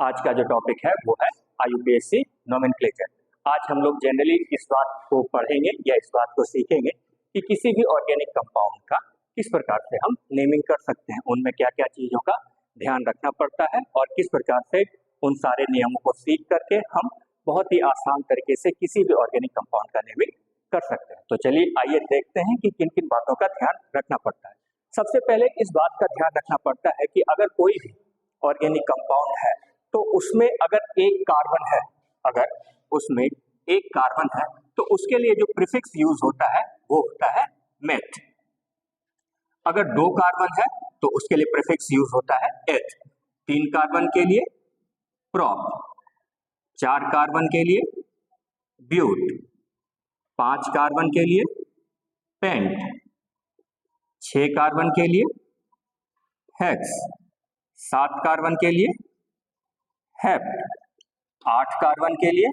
आज का जो टॉपिक है वो है IUPAC नोमेनक्लेचर। आज हम लोग जनरली इस बात को पढ़ेंगे या इस बात को सीखेंगे कि किसी भी ऑर्गेनिक कंपाउंड का किस प्रकार से हम नेमिंग कर सकते हैं, उनमें क्या क्या चीज़ों का ध्यान रखना पड़ता है और किस प्रकार से उन सारे नियमों को सीख करके हम बहुत ही आसान तरीके से किसी भी ऑर्गेनिक कंपाउंड का नेमिंग कर सकते हैं। तो चलिए आइए देखते हैं कि किन किन बातों का ध्यान रखना पड़ता है। सबसे पहले इस बात का ध्यान रखना पड़ता है कि अगर कोई भी ऑर्गेनिक कंपाउंड है तो उसमें अगर एक कार्बन है, अगर उसमें एक कार्बन है तो उसके लिए जो प्रीफिक्स यूज होता है वो होता है मेथ। अगर 2 कार्बन है तो उसके लिए प्रीफिक्स यूज होता है एथ। 3 कार्बन के लिए प्रोप, 4 कार्बन के लिए ब्यूट, 5 कार्बन के लिए पेंट, 6 कार्बन के लिए हेक्स, 7 कार्बन के लिए हेप्ट, 8 कार्बन के लिए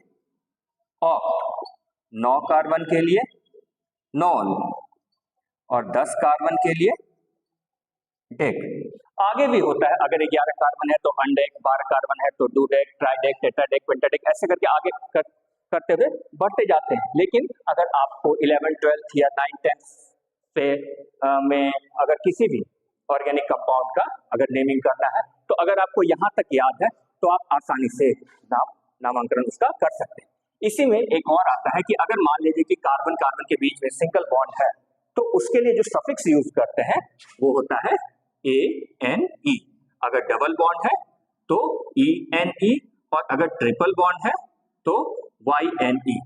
ऑक्ट, 9 कार्बन के लिए नॉन और 10 कार्बन के लिए डेक। आगे भी होता है, अगर 11 कार्बन है तो अनडेक, 12 कार्बन है तो डूडेक, ट्राइडेक, टेट्राडेक, पेंटाडेक, ऐसे करके आगे करते हुए बढ़ते जाते हैं। लेकिन अगर आपको 11, 12 या 9, 10 से में अगर किसी भी ऑर्गेनिक कंपाउंड का अगर नेमिंग करना है तो अगर आपको यहाँ तक याद है तो आप आसानी से नामांकन उसका कर सकते हैं। इसी में एक और आता है कि अगर मान लीजिए कि कार्बन कार्बन के बीच में सिंगल बॉन्ड है तो उसके लिए जो सफिक्स यूज करते हैं वो होता है ANE। अगर डबल बॉन्ड है तो ENE और अगर ट्रिपल बॉन्ड है तो YNE।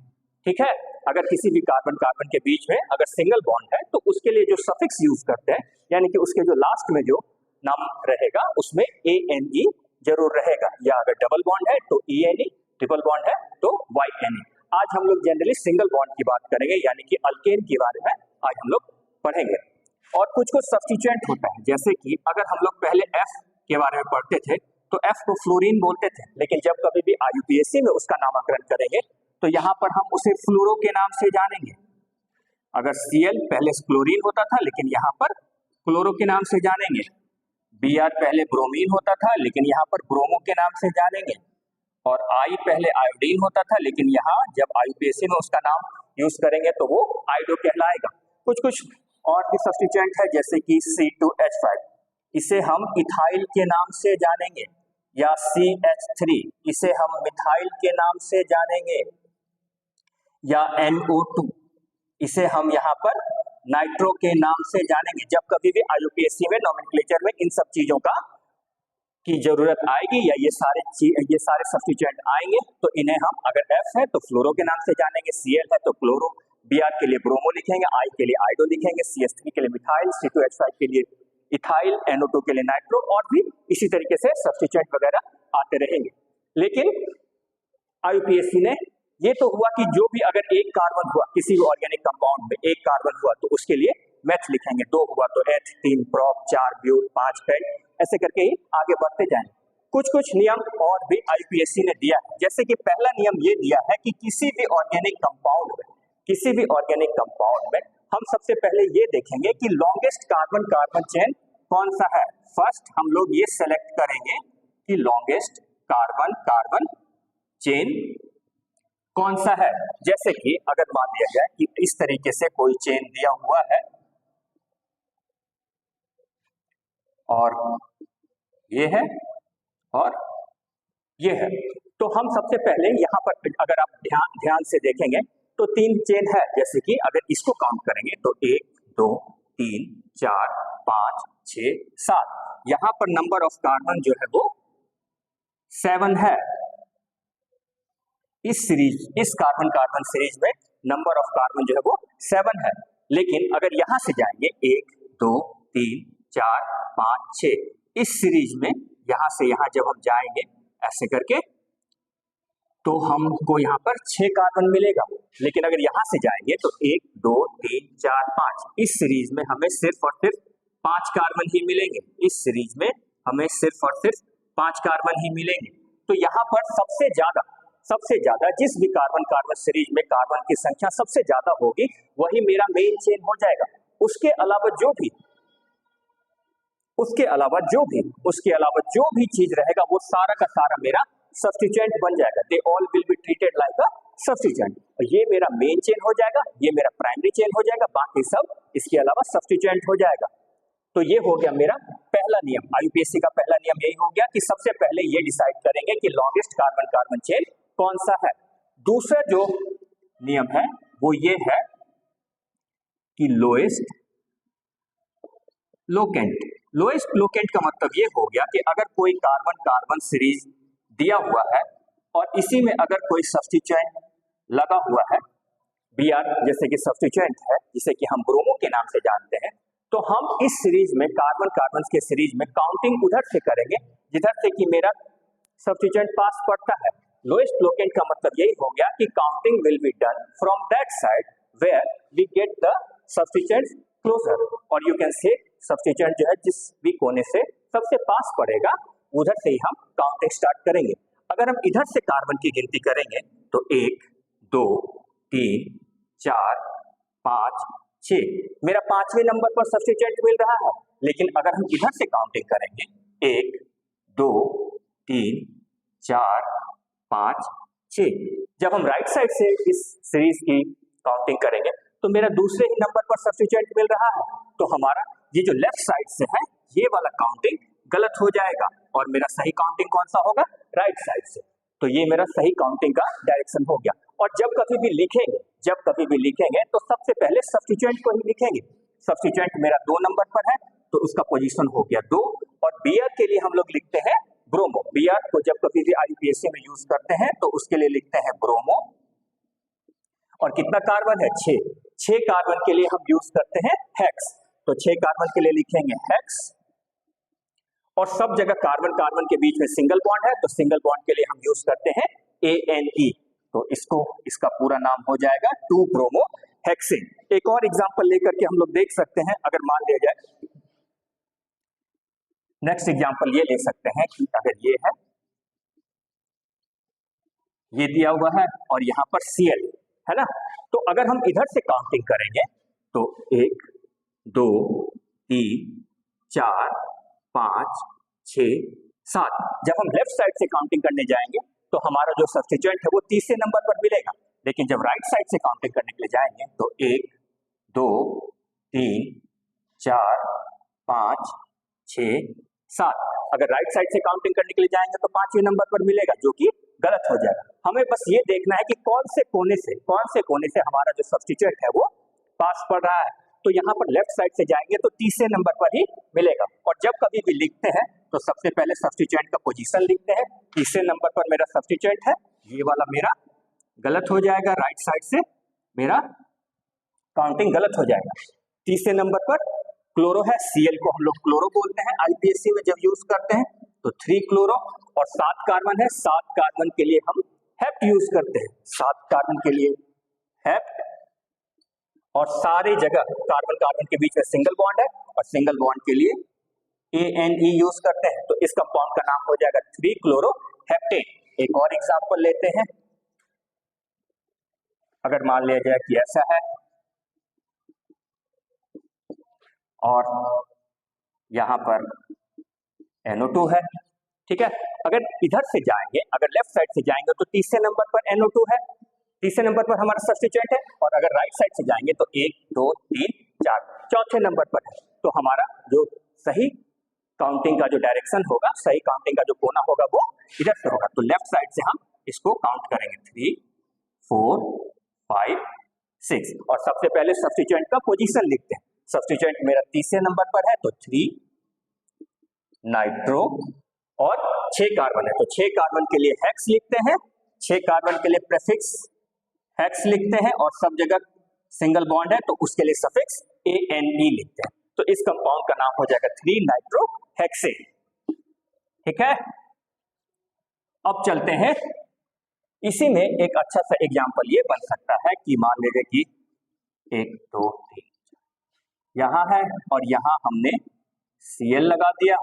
ठीक है, अगर किसी भी कार्बन कार्बन के बीच में अगर सिंगल बॉन्ड है तो उसके लिए जो सफिक्स यूज करते हैं यानी कि उसके जो लास्ट में जो नाम रहेगा उसमें ANE जरूर रहेगा, या अगर डबल बॉन्ड है तो ENE, ट्रिपल बॉन्ड है तो YNE। आज हम लोग जनरली सिंगल बॉन्ड की बात करेंगे यानी कि अल्केन के बारे में आज हम लोग पढ़ेंगे। और कुछ कुछ सब्स्टिट्यूएंट होता है, जैसे कि अगर हम लोग पहले F के बारे में पढ़ते थे तो F को फ्लोरीन बोलते थे, लेकिन जब कभी भी IUPAC में उसका नामकरण करेंगे तो यहाँ पर हम उसे फ्लोरो के नाम से जानेंगे। अगर Cl पहले क्लोरीन होता था लेकिन यहाँ पर क्लोरो के नाम से जानेंगे। Br पहले ब्रोमीन होता था लेकिन यहाँ पर ब्रोमो के नाम से जानेंगे। और I पहले आयोडीन होता था लेकिन यहाँ जब IUPAC में उसका नाम यूज करेंगे तो वो आयोडो कहलाएगा। कुछ कुछ और भी सब्स्टिट्यूएंट है जैसे कि C2H5, इसे हम इथाइल के नाम से जानेंगे, या CH3 इसे हम मिथाइल के नाम से जानेंगे, या NO2 इसे हम यहाँ पर नाइट्रो के नाम से जानेंगे। जब कभी भी IUPAC में नोमेनक्लेचर में इन सब चीजों का की जरूरत आएगी या ये सारे सब्स्टिट्यूएंट आएंगे तो इन्हें हम अगर F है तो फ्लोरो के नाम से जानेंगे, Cl है तो क्लोरो, Br के लिए ब्रोमो लिखेंगे, I के लिए आयोडो लिखेंगे, CH3 के लिए मिथाइल, C2H5 के लिए इथाइल, NO2 के लिए नाइट्रो, और भी इसी तरीके से सब्स्टिट्यूएंट वगैरह आते रहेंगे। लेकिन IUPAC ने ये तो हुआ कि जो भी अगर एक कार्बन हुआ किसी भी ऑर्गेनिक कंपाउंड में एक कार्बन हुआ तो उसके लिए मेथ लिखेंगे, 2 हुआ तो एथ, 3 प्रोप, 4 ब्यूट, 5 पेंट, ऐसे करके ही आगे बढ़ते जाएंगे। कुछ कुछ नियम और भी IUPAC ने दिया है, जैसे कि पहला नियम ये दिया है कि किसी भी ऑर्गेनिक कंपाउंड में हम सबसे पहले ये देखेंगे कि लॉन्गेस्ट कार्बन कार्बन चेन कौन सा है। फर्स्ट हम लोग ये सेलेक्ट करेंगे कि लॉन्गेस्ट कार्बन कार्बन चेन कौन सा है। जैसे कि अगर मान लिया जाए कि इस तरीके से कोई चेन दिया हुआ है और ये है और ये है, तो हम सबसे पहले यहाँ पर अगर आप ध्यान से देखेंगे तो 3 चेन है। जैसे कि अगर इसको काउंट करेंगे तो 1, 2, 3, 4, 5, 6, 7, यहाँ पर नंबर ऑफ कार्बन जो है वो 7 है। इस कार्बन कार्बन सीरीज में नंबर ऑफ कार्बन जो है वो 7 है। लेकिन अगर यहां से जाएंगे 1, 2, 3, 4, 5, 6, इस सीरीज में यहां से यहां जब हम जाएंगे ऐसे करके तो हमको यहाँ पर 6 कार्बन मिलेगा। लेकिन अगर यहां से जाएंगे तो 1, 2, 3, 4, 5, इस सीरीज में हमें सिर्फ और सिर्फ 5 कार्बन ही मिलेंगे। इस सीरीज में हमें सिर्फ और सिर्फ 5 कार्बन ही मिलेंगे। तो यहाँ पर सबसे ज्यादा जिस भी कार्बन कार्बन सीरीज में कार्बन की संख्या सबसे ज्यादा होगी वही मेरा मेन चेन हो जाएगा। उसके अलावा जो भी उसके अलावा जो भी चीज रहेगा वो सारा का सारा मेरा सब्स्टिट्यूएंट बन जाएगा। They all will be treated like a substituent. ये मेरा मेन चेन हो जाएगा, ये मेरा प्राइमरी चेन हो जाएगा, बाकी सब इसके अलावा सब्स्टिट्यूएंट हो जाएगा। तो ये हो गया मेरा पहला नियम। आईयूपीएसी का पहला नियम यही हो गया कि सबसे पहले ये डिसाइड करेंगे कि लॉन्गेस्ट कार्बन कार्बन चेन कौन सा है। दूसरा जो नियम है वो ये है कि लोएस्ट लोकेंट का मतलब ये हो गया कि अगर कोई कार्बन कार्बन सीरीज दिया हुआ है और इसी में अगर कोई सब्स्टिट्यूएंट लगा हुआ है, Br जैसे कि सब्स्टिट्यूएंट है जिसे कि हम ब्रोमो के नाम से जानते हैं, तो हम इस सीरीज में कार्बन कार्बन के सीरीज में काउंटिंग उधर से करेंगे जिधर से कि मेरा सब्स्टिट्यूएंट पास पड़ता है। लोएस्ट लोकेंट का मतलब यही हो गया कि counting will be done from that side where we get the substituent closure, और यू कैन से सब्स्टिट्यूएंट जो है जिस भी कोने से सबसे पास पड़ेगा उधर से ही हम काउंटिंग स्टार्ट करेंगे। अगर हम इधर से कार्बन की गिनती करेंगे तो 1 2 3 4 5 6 मेरा 5वें नंबर पर सब्स्टिट्यूएंट मिल रहा है। लेकिन अगर हम इधर से काउंटिंग करेंगे 1 2 3 4 5 6, जब हम राइट साइड से इस सीरीज की काउंटिंग करेंगे तो मेरा दूसरे ही नंबर पर सब्स्टिट्यूएंट मिल रहा है। तो हमारा ये जो लेफ्ट साइड से है ये वाला काउंटिंग गलत हो जाएगा और मेरा सही काउंटिंग कौन सा होगा, राइट साइड से। तो ये मेरा सही काउंटिंग का डायरेक्शन हो गया। और जब कभी भी लिखेंगे तो सबसे पहले सब्स्टिट्यूएंट को ही लिखेंगे। सब्स्टिट्यूएंट मेरा 2 नंबर पर है तो उसका पोजीशन हो गया 2, और Br के लिए हम लोग लिखते हैं ब्रोमो। Br को जब कभी भी आईयूपीएसी में यूज करते हैं तो उसके लिए लिखते हैं ब्रोमो। और कितना कार्बन है, 6 कार्बन के लिए हम यूज करते हैं हेक्स, तो 6 कार्बन के लिए लिखेंगे हेक्स। और सब जगह कार्बन कार्बन के बीच में सिंगल बॉन्ड है तो सिंगल बॉन्ड के लिए हम यूज करते हैं ANE, तो इसका पूरा नाम हो जाएगा 2 ब्रोमो हेक्सेन। एक और एग्जांपल लेकर के हम लोग देख सकते हैं। अगर मान लिया जाए, नेक्स्ट एग्जांपल ये ले सकते हैं कि अगर ये है, ये दिया हुआ है और यहां पर Cl है ना, तो अगर हम इधर से काउंटिंग करेंगे तो 1 2 3 4 5 6 7, जब हम लेफ्ट साइड से काउंटिंग करने जाएंगे तो हमारा जो सब्स्टिट्यूएंट है वो तीसरे नंबर पर मिलेगा। लेकिन जब राइट साइड से काउंटिंग करने के लिए जाएंगे तो 1 2 3 4 5 6 7, अगर राइट साइड से काउंटिंग करने के लिए जाएंगे तो 5वें नंबर पर मिलेगा, जो कि गलत हो जाएगा। हमें बस ये देखना है कि कौन से कोने से हमारा जो सब्स्टिट्यूएंट है वो पास पड़ रहा है। तो यहाँ पर लेफ्ट साइड से जाएंगे तो तीसरे नंबर पर ही मिलेगा। और जब कभी भी लिखते हैं तो सबसे पहले सब्स्टिट्यूएंट का पोजीशन लिखते हैं। तीसरे नंबर पर मेरा सब्स्टिट्यूएंट है, ये वाला मेरा गलत हो जाएगा, राइट साइड से मेरा काउंटिंग गलत हो जाएगा। तीसरे नंबर पर क्लोरो है, Cl को हम लोग क्लोरो बोलते हैं आईपीएससी में जब यूज करते हैं, तो 3 क्लोरो। और 7 कार्बन है, 7 कार्बन के लिए हम हेप्ट यूज करते हैं, 7 कार्बन के लिए हेप्ट। और सारी जगह कार्बन कार्बन के बीच में सिंगल बॉन्ड है और सिंगल बॉन्ड के लिए ANE यूज करते हैं, तो इस कंपाउंड का नाम हो जाएगा 3 क्लोरो हेप्टेन। एक और एग्जांपल लेते हैं। अगर मान लिया जाए कि ऐसा है और यहां पर NO2 है, ठीक है। अगर इधर से जाएंगे, अगर लेफ्ट साइड से जाएंगे तो तीसरे नंबर पर NO2 है, तीसरे नंबर पर हमारा सब्स्टिट्यूएंट है। और अगर राइट साइड से जाएंगे तो 1 2 3 4 चौथे नंबर पर है। तो हमारा जो सही काउंटिंग का जो डायरेक्शन होगा, सही काउंटिंग का जो कोना होगा वो इधर से होगा। तो लेफ्ट साइड से हम इसको काउंट करेंगे 3 4 5 6, और सबसे पहले सब्स्टिट्यूएंट का पोजीशन लिखते हैं। सब्स्टिट्यूएंट मेरा तीसरे नंबर पर है तो 3 नाइट्रो, और 6 कार्बन है तो 6 कार्बन के लिए हेक्स लिखते हैं, 6 कार्बन के लिए प्रीफिक्स हेक्स लिखते हैं, और सब जगह सिंगल बॉन्ड है तो उसके लिए सफिक्स ANE लिखते हैं। तो इस कंपाउंड का नाम हो जाएगा 3 नाइट्रो हेक्सेन, ठीक है। अब चलते हैं, इसी में एक अच्छा सा एग्जांपल ये बन सकता है कि मान लीजिए कि 1 2 3 यहां है और यहां हमने Cl लगा दिया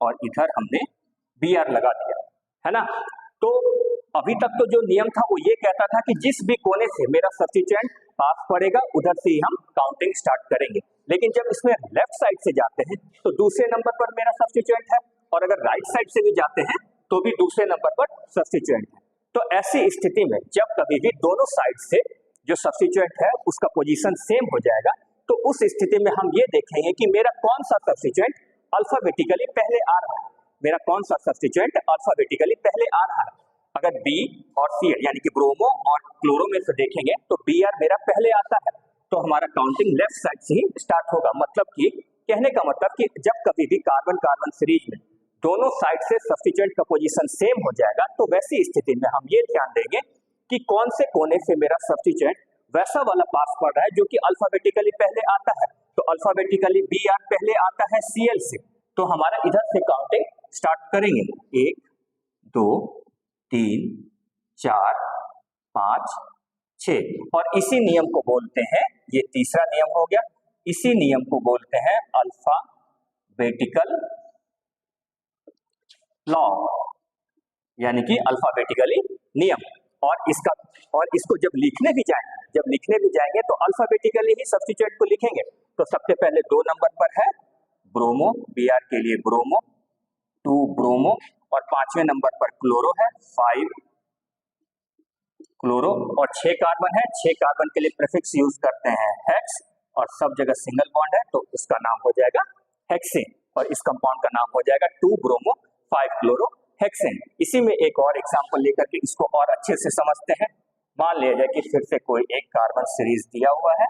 और इधर हमने Br लगा दिया, है ना। तो अभी तक तो जो नियम था वो ये कहता था कि जिस भी कोने से मेरा सब्स्टिट्यूएंट पास पड़ेगा उधर से ही हम काउंटिंग स्टार्ट करेंगे। लेकिन जब इसमें लेफ्ट साइड से जाते हैं तो दूसरे नंबर पर मेरा सब्स्टिट्यूएंट है, और अगर राइट साइड से भी जाते हैं तो भी दूसरे नंबर पर सब्स्टिट्यूएंट है। तो ऐसी स्थिति में जब कभी भी दोनों साइड से जो सब्स्टिट्यूएंट है उसका पोजीशन सेम हो जाएगा, तो उस स्थिति में हम ये देखेंगे कि मेरा कौन सा सब्स्टिट्यूएंट अल्फाबेटिकली पहले आ रहा है, मेरा कौन सा सब्स्टिट्यूएंट अल्फाबेटिकली पहले आ रहा है। अगर बी और सी यानी कि ब्रोमो और क्लोरो में से देखेंगे तो बी आर मेरा पहले आता है, तो हमारा काउंटिंग लेफ्ट साइड से ही स्टार्ट होगा। मतलब कि कहने का मतलब कि जब कभी भी कार्बन कार्बन सीरीज में दोनों साइड से सब्स्टिट्यूएंट का पोजीशन सेम हो जाएगा, तो वैसी स्थिति में हम ये ध्यान देंगे कि कौन से कोने से मेरा सब्स्टिट्यूएंट वैसा वाला पास पड़ रहा है जो कि अल्फाबेटिकली पहले आता है। तो अल्फाबेटिकली बी आर पहले आता है सीएल से, तो हमारा इधर से काउंटिंग स्टार्ट करेंगे 1 2 3 4 5 6 और इसी नियम को बोलते हैं, ये तीसरा नियम हो गया, इसी नियम को बोलते हैं अल्फाबेटिकल लॉ, यानी कि अल्फाबेटिकली नियम। और इसको जब लिखने भी जाएंगे तो अल्फाबेटिकली ही सब्स्टिट्यूएंट को लिखेंगे। तो सबसे पहले 2 नंबर पर है ब्रोमो, बी आर के लिए ब्रोमो, 2 ब्रोमो, और 5वें नंबर पर क्लोरो है 5 क्लोरो, और 6 कार्बन है, 6 कार्बन के लिए प्रीफिक्स यूज करते हैं हेक्स, और सब जगह सिंगल बॉन्ड है तो उसका नाम हो जाएगा हेक्सेन, और इस कंपाउंड का नाम हो जाएगा 2 ब्रोमो 5 क्लोरो हेक्सेन। इसी में एक और एग्जांपल लेकर के इसको और अच्छे से समझते हैं। मान लिया जाए कि फिर से कोई एक कार्बन सीरीज दिया हुआ है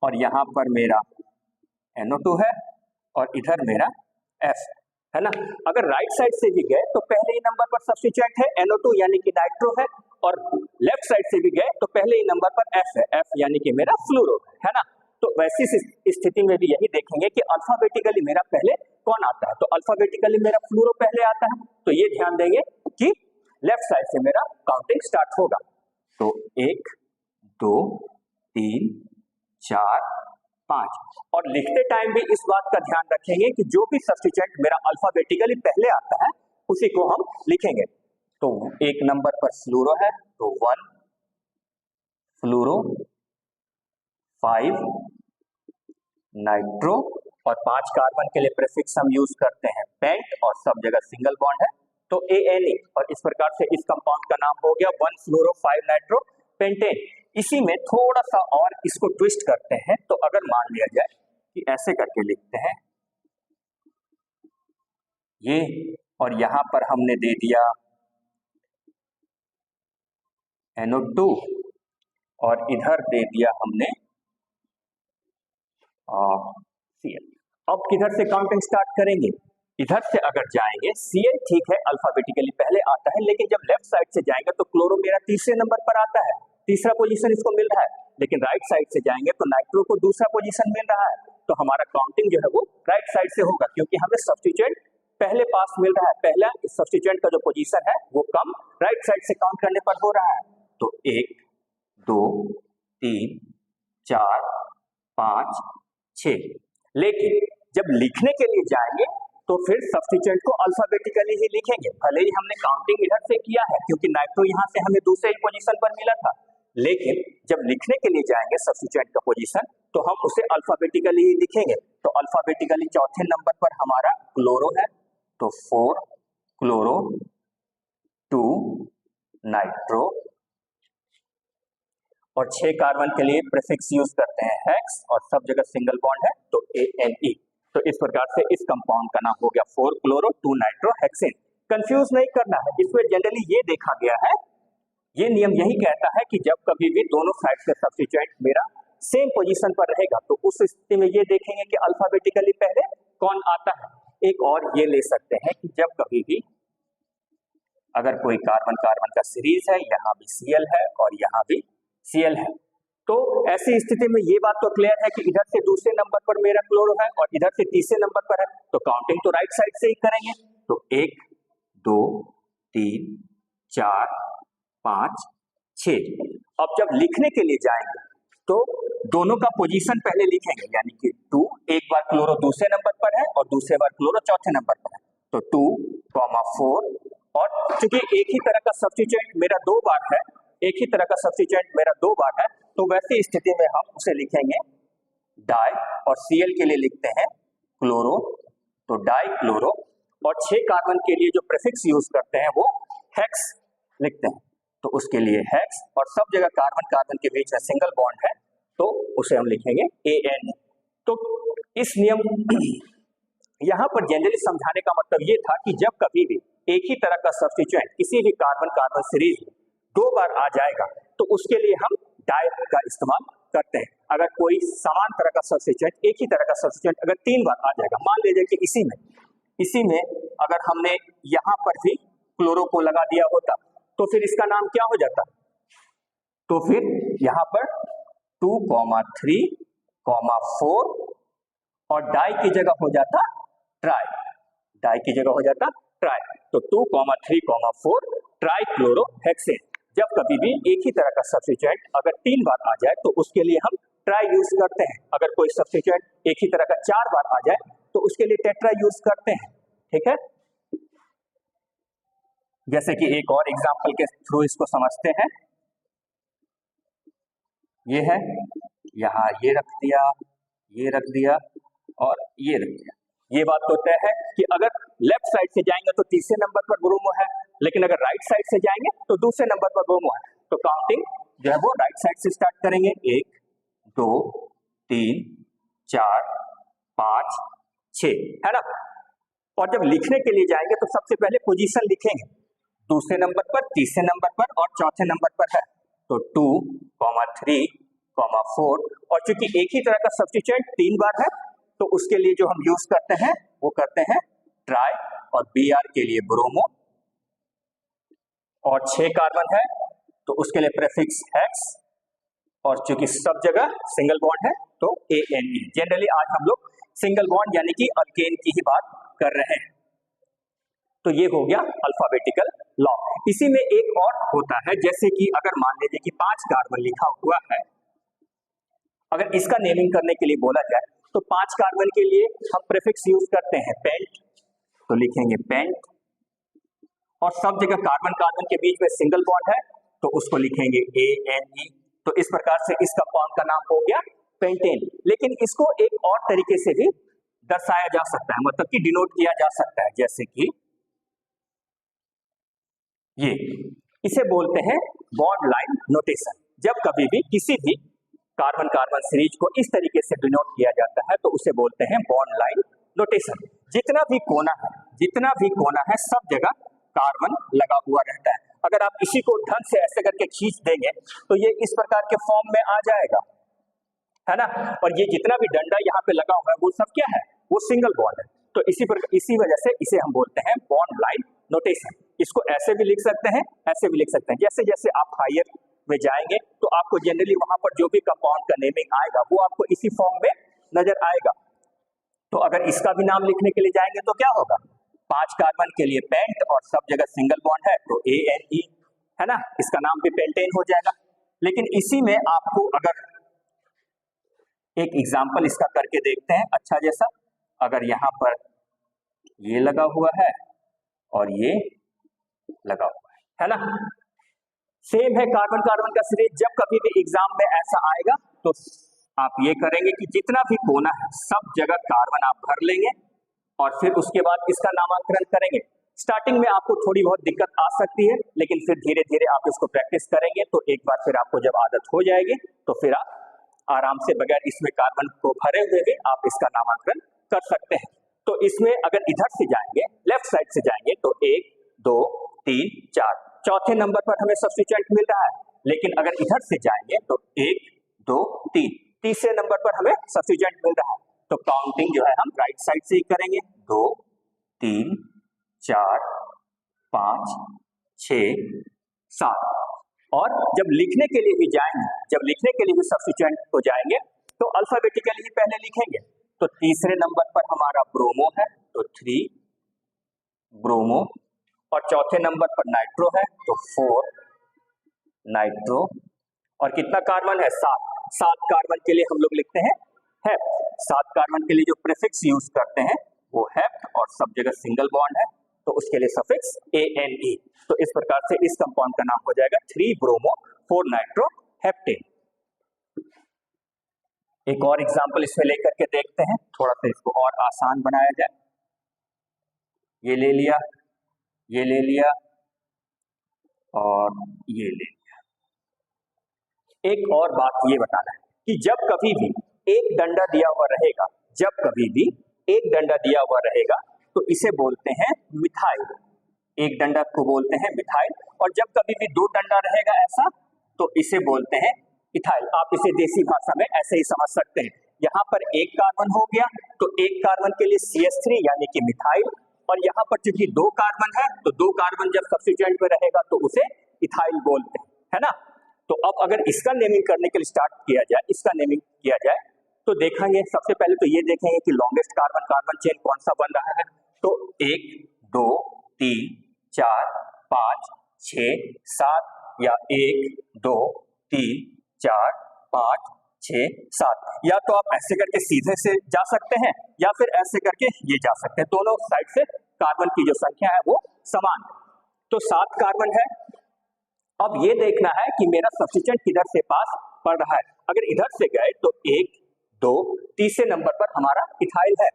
और यहां पर मेरा NO2 है और इधर मेरा F है ना। अगर राइट साइड से भी गए तो पहले ही नंबर पर सब्स्टिट्यूएंट है NO2 यानी कि नाइट्रो है, और लेफ्ट साइड से भी गए तो पहले ही नंबर पर F है, F यानी कि मेरा फ्लोरो है ना। तो वैसी स्थिति में भी यही देखेंगे कि अल्फाबेटिकली मेरा पहले कौन आता है, तो अल्फाबेटिकली मेरा फ्लोरो पहले आता है, तो ये ध्यान देंगे कि लेफ्ट साइड से मेरा काउंटिंग स्टार्ट होगा। तो 1 2 3 4 5, और लिखते टाइम भी इस बात का ध्यान रखेंगे कि जो भी सब्स्टिट्यूएंट मेरा अल्फाबेटिकली पहले आता है उसी को हम लिखेंगे। तो 1 नंबर पर फ्लोरो है तो 1 फ्लोरो, 5 नाइट्रो, और 5 कार्बन के लिए प्रीफिक्स हम यूज करते हैं पेंट, और सब जगह सिंगल बॉन्ड है तो ANE, और इस प्रकार से इस कंपाउंड का नाम हो गया 1 फ्लोरो 5 नाइट्रो पेंटेन। इसी में थोड़ा सा और इसको ट्विस्ट करते हैं, तो अगर मान लिया जाए कि ऐसे करके लिखते हैं ये, और यहां पर हमने दे दिया NO2 और इधर दे दिया हमने Cl। अब किधर से काउंटिंग स्टार्ट करेंगे, इधर से अगर जाएंगे Cl ठीक है अल्फाबेटिकली पहले आता है, लेकिन जब लेफ्ट साइड से जाएंगे तो क्लोरो मेरा तीसरे नंबर पर आता है, तीसरा पोजीशन इसको मिल रहा है, लेकिन राइट साइड से जाएंगे तो नाइट्रो को दूसरा पोजीशन मिल रहा है, तो हमारा काउंटिंग जो है वो राइट साइड से होगा, क्योंकि हमें सब्स्टिट्यूएंट पहले पास मिल रहा है, पहला सब्स्टिट्यूएंट का जो पोजीशन है वो कम राइट साइड से काउंट करने पर हो रहा है। तो 1 2 3 4 5 6, लेकिन जब लिखने के लिए जाएंगे तो फिर सब्स्टिट्यूएंट को अल्फाबेटिकली ही लिखेंगे, भले ही हमने काउंटिंग इधर से किया है क्योंकि नाइट्रो यहां से हमें दूसरे ही पोजीशन पर मिला था, लेकिन जब लिखने के लिए जाएंगे सब्स्टिट्यूएंट का पोजीशन तो हम उसे अल्फाबेटिकली ही लिखेंगे। तो अल्फाबेटिकली चौथे नंबर पर हमारा क्लोरो है तो 4 क्लोरो 2 नाइट्रो, और 6 कार्बन के लिए प्रीफिक्स यूज करते हैं हेक्स, और सब जगह सिंगल बॉन्ड है तो ANE। तो इस प्रकार से इस कंपाउंड का नाम हो गया 4 क्लोरो 2 नाइट्रो हेक्सेन। कंफ्यूज नहीं करना है, इसमें जनरली ये देखा गया है, ये नियम यही कहता है कि जब कभी भी दोनों साइड से सब्स्टिट्यूएंट मेरा सेम पोजीशन पर रहेगा तो उस स्थिति में ये देखेंगे कि अल्फाबेटिकली पहले कौन आता है। एक और ये ले सकते हैं कि जब कभी भी अगर कोई कार्बन कार्बन का सीरीज है, यहाँ भी Cl है और यहाँ भी Cl है, तो ऐसी स्थिति में ये बात तो क्लियर है कि इधर से दूसरे नंबर पर मेरा क्लोरो है और इधर से तीसरे नंबर पर है, तो काउंटिंग तो राइट साइड से ही करेंगे। तो 1 2 3 4 5 6। अब जब लिखने के लिए जाएंगे तो दोनों का पोजीशन पहले लिखेंगे, यानी कि 2 एक बार क्लोरो दूसरे नंबर पर है और दूसरे बार क्लोरो चौथे नंबर पर है, तो 2 4, और चूंकि एक ही तरह का सब्स्टिट्यूएंट मेरा 2 बार है, एक ही तरह का सब्स्टिट्यूएंट मेरा 2 बार है, तो वैसी स्थिति में हम उसे लिखेंगे डाई, और Cl के लिए लिखते हैं क्लोरो, तो डाई क्लोरो। और 6 कार्बन के लिए जो प्रीफिक्स यूज करते हैं वो हेक्स लिखते हैं, तो उसके लिए हेक्स। और सब जगह कार्बन कार्बन के बीच में सिंगल बॉन्ड है तो उसे हम लिखेंगे An। तो इस नियम यहाँ पर जनरली समझाने का मतलब ये था कि जब कभी भी एक ही तरह का सब्स्टिट्यूएंट किसी भी कार्बन कार्बन सीरीज में 2 बार आ जाएगा तो उसके लिए हम डाई का इस्तेमाल करते हैं। अगर कोई समान तरह का सब्स्टिट्यूएंट, एक ही तरह का सब्स्टिट्यूएंट अगर 3 बार आ जाएगा, मान लीजिए कि इसी में अगर हमने यहाँ पर भी क्लोरो को लगा दिया होता तो फिर इसका नाम क्या हो जाता, तो फिर यहाँ पर 2, 3, 4 और डाई की जगह हो जाता ट्राई, डाई की जगह हो जाता ट्राई। तो 2, 3, 4 ट्राई क्लोरो हेक्सेन। जब कभी भी एक ही तरह का सब्स्टिट्यूएंट अगर 3 बार आ जाए तो उसके लिए हम ट्राई यूज करते हैं। अगर कोई सब्स्टिट्यूएंट एक ही तरह का 4 बार आ जाए तो उसके लिए टेट्रा यूज करते हैं। ठीक है, जैसे कि एक और एग्जांपल के थ्रू इसको समझते हैं। ये है, यहाँ ये रख दिया, ये रख दिया और ये रख दिया। ये बात तो तय है कि अगर लेफ्ट साइड से जाएंगे तो तीसरे नंबर पर ब्रोमो है, लेकिन अगर राइट साइड से जाएंगे तो दूसरे नंबर पर ब्रोमो है। तो काउंटिंग जो है वो राइट साइड से स्टार्ट करेंगे, 1, 2, 3, 4, 5, 6, है ना। और जब लिखने के लिए जाएंगे तो सबसे पहले पोजीशन लिखेंगे, दूसरे नंबर पर, तीसरे नंबर पर और चौथे नंबर पर है। तो 2, 3, 4। और चूंकि एक ही तरह का सब्स्टिट्यूएंट 3 बार है तो उसके लिए जो हम यूज करते हैं वो करते हैं ट्राई, और Br के लिए ब्रोमो। और 6 कार्बन है तो उसके लिए प्रीफिक्स हेक्स, और चूंकि सब जगह सिंगल बॉन्ड है तो Ane। जनरली आज हम लोग सिंगल बॉन्ड यानी कि अल्केन की ही बात कर रहे हैं। तो ये हो गया अल्फाबेटिकल लॉ। इसी में एक और होता है, जैसे कि अगर मान लीजिए कि 5 कार्बन लिखा हुआ है, अगर इसका नेमिंग करने के लिए बोला जाए तो 5 कार्बन के लिए हम प्रीफिक्स यूज करते हैं पेंट, तो लिखेंगे पेंट। और सब जगह कार्बन कार्बन के बीच में सिंगल बॉन्ड है तो उसको लिखेंगे Ane। तो इस प्रकार से इस कंपाउंड का नाम हो गया पेंटेन। लेकिन इसको एक और तरीके से भी दर्शाया जा सकता है, मतलब कि डिनोट किया जा सकता है, जैसे कि ये, इसे बोलते हैं बॉन्ड लाइन नोटेशन। जब कभी भी किसी भी कार्बन कार्बन सीरीज को इस तरीके से डिनोट किया जाता है तो उसे बोलते हैं बॉन्ड लाइन नोटेशन। जितना भी कोना है सब जगह कार्बन लगा हुआ रहता है। अगर आप इसी को ढंग से ऐसे करके खींच देंगे तो ये इस प्रकार के फॉर्म में आ जाएगा, है ना। और ये जितना भी डंडा यहाँ पे लगा हुआ है वो सब क्या है, वो सिंगल बॉन्ड है। तो इसी वजह से इसे हम बोलते हैं बॉन्ड लाइन नोटेशन। इसको ऐसे भी लिख सकते हैं, ऐसे भी लिख सकते हैं। जैसे जैसे आप हायर में जाएंगे तो आपको जनरली वहां पर जो भी कंपाउंड का नेमिंग आएगा वो आपको इसी फॉर्म में नजर आएगा। तो अगर इसका भी नाम लिखने के लिए जाएंगे तो क्या होगा, 5 कार्बन के लिए पेंट और सब जगह सिंगल बॉन्ड है तो Ane, है ना, इसका नाम भी पेंटेन हो जाएगा। लेकिन इसी में आपको अगर एक एग्जाम्पल इसका करके देखते हैं अच्छा जैसा, अगर यहाँ पर ये लगा हुआ है और ये लगा हुआ है ना, सेम है कार्बन कार्बन का सीरीज। जब कभी भी एग्जाम में ऐसा आएगा तो आप ये करेंगे कि जितना भी कोना है सब जगह कार्बन आप भर लेंगे और फिर उसके बाद इसका नामांकन करेंगे। स्टार्टिंग में आपको थोड़ी बहुत दिक्कत आ सकती है, लेकिन फिर धीरे धीरे आप इसको प्रैक्टिस करेंगे तो एक बार फिर आपको जब आदत हो जाएगी तो फिर आप आराम से बगैर इसमें कार्बन को भरे हुए भी आप इसका नामांकन कर सकते हैं। तो इसमें अगर इधर से जाएंगे, लेफ्ट साइड से जाएंगे तो 1, 2, 3, 4, चौथे नंबर पर हमें सब्स्टिट्यूएंट मिल रहा है। लेकिन अगर इधर से जाएंगे तो 1, 2, 3, तीसरे नंबर पर हमें सब्स्टिट्यूएंट मिल रहा है। तो काउंटिंग जो है हम राइट साइड से ही करेंगे, 2, 3, 4, 5, 6, 7। और जब लिखने के लिए भी जाएंगे, जब लिखने के लिए भी सब्स्टिट्यूएंट को जाएंगे तो अल्फाबेटिकली ही पहले लिखेंगे। तो तीसरे नंबर पर हमारा ब्रोमो है तो 3 ब्रोमो, और चौथे नंबर पर नाइट्रो है तो 4 नाइट्रो। और कितना कार्बन है, 7 कार्बन के लिए हम लोग लिखते हैं हेप्ट। 7 कार्बन के लिए जो प्रीफिक्स यूज करते हैं वो हेप्ट, और सब जगह सिंगल बॉन्ड है तो उसके लिए सफिक्स Ane। तो इस प्रकार से इस कंपाउंड का नाम हो जाएगा 3 ब्रोमो 4 नाइट्रो हेप्टेन। एक और एग्जाम्पल इसमें लेकर के देखते हैं, थोड़ा सा इसको और आसान बनाया जाए। ये ले लिया, ये ले लिया और ये ले लिया। एक और बात ये बताना है कि जब कभी भी एक डंडा दिया हुआ रहेगा, जब कभी भी एक डंडा दिया हुआ रहेगा तो इसे बोलते हैं मिथाइल। एक डंडा को बोलते हैं मिथाइल, और जब कभी भी दो डंडा रहेगा ऐसा तो इसे बोलते हैं इथाइल। आप इसे देसी भाषा में ऐसे ही समझ सकते हैं। यहाँ पर एक कार्बन हो गया तो एक कार्बन के लिए CH3 यानी कि मिथाइल, और यहाँ पर चूंकि दो कार्बन है तो दो कार्बन जब सब्स्टिट्यूएंट में रहेगा तो उसे इथाइल बोलते हैं, है ना। तो अब अगर इसका नेमिंग करने के लिए स्टार्ट किया जाए, इसका नेमिंग किया जाए तो देखेंगे, सबसे पहले तो ये देखेंगे कि लॉन्गेस्ट कार्बन कार्बन चेन कौन सा बन रहा है। तो 1 2 3 4 5 6 7 या 1 2 3 4 5 6 7, या तो आप ऐसे करके सीधे से जा सकते हैं या फिर ऐसे करके ये जा सकते हैं। दोनों साइड से कार्बन की जो संख्या है वो समान है, तो 7 कार्बन है। अब ये देखना है कि मेरा सब्स्टिट्यूएंट किधर से पास पड़ रहा है। अगर इधर से गए तो 1 2 तीसरे नंबर पर हमारा इथाइल है,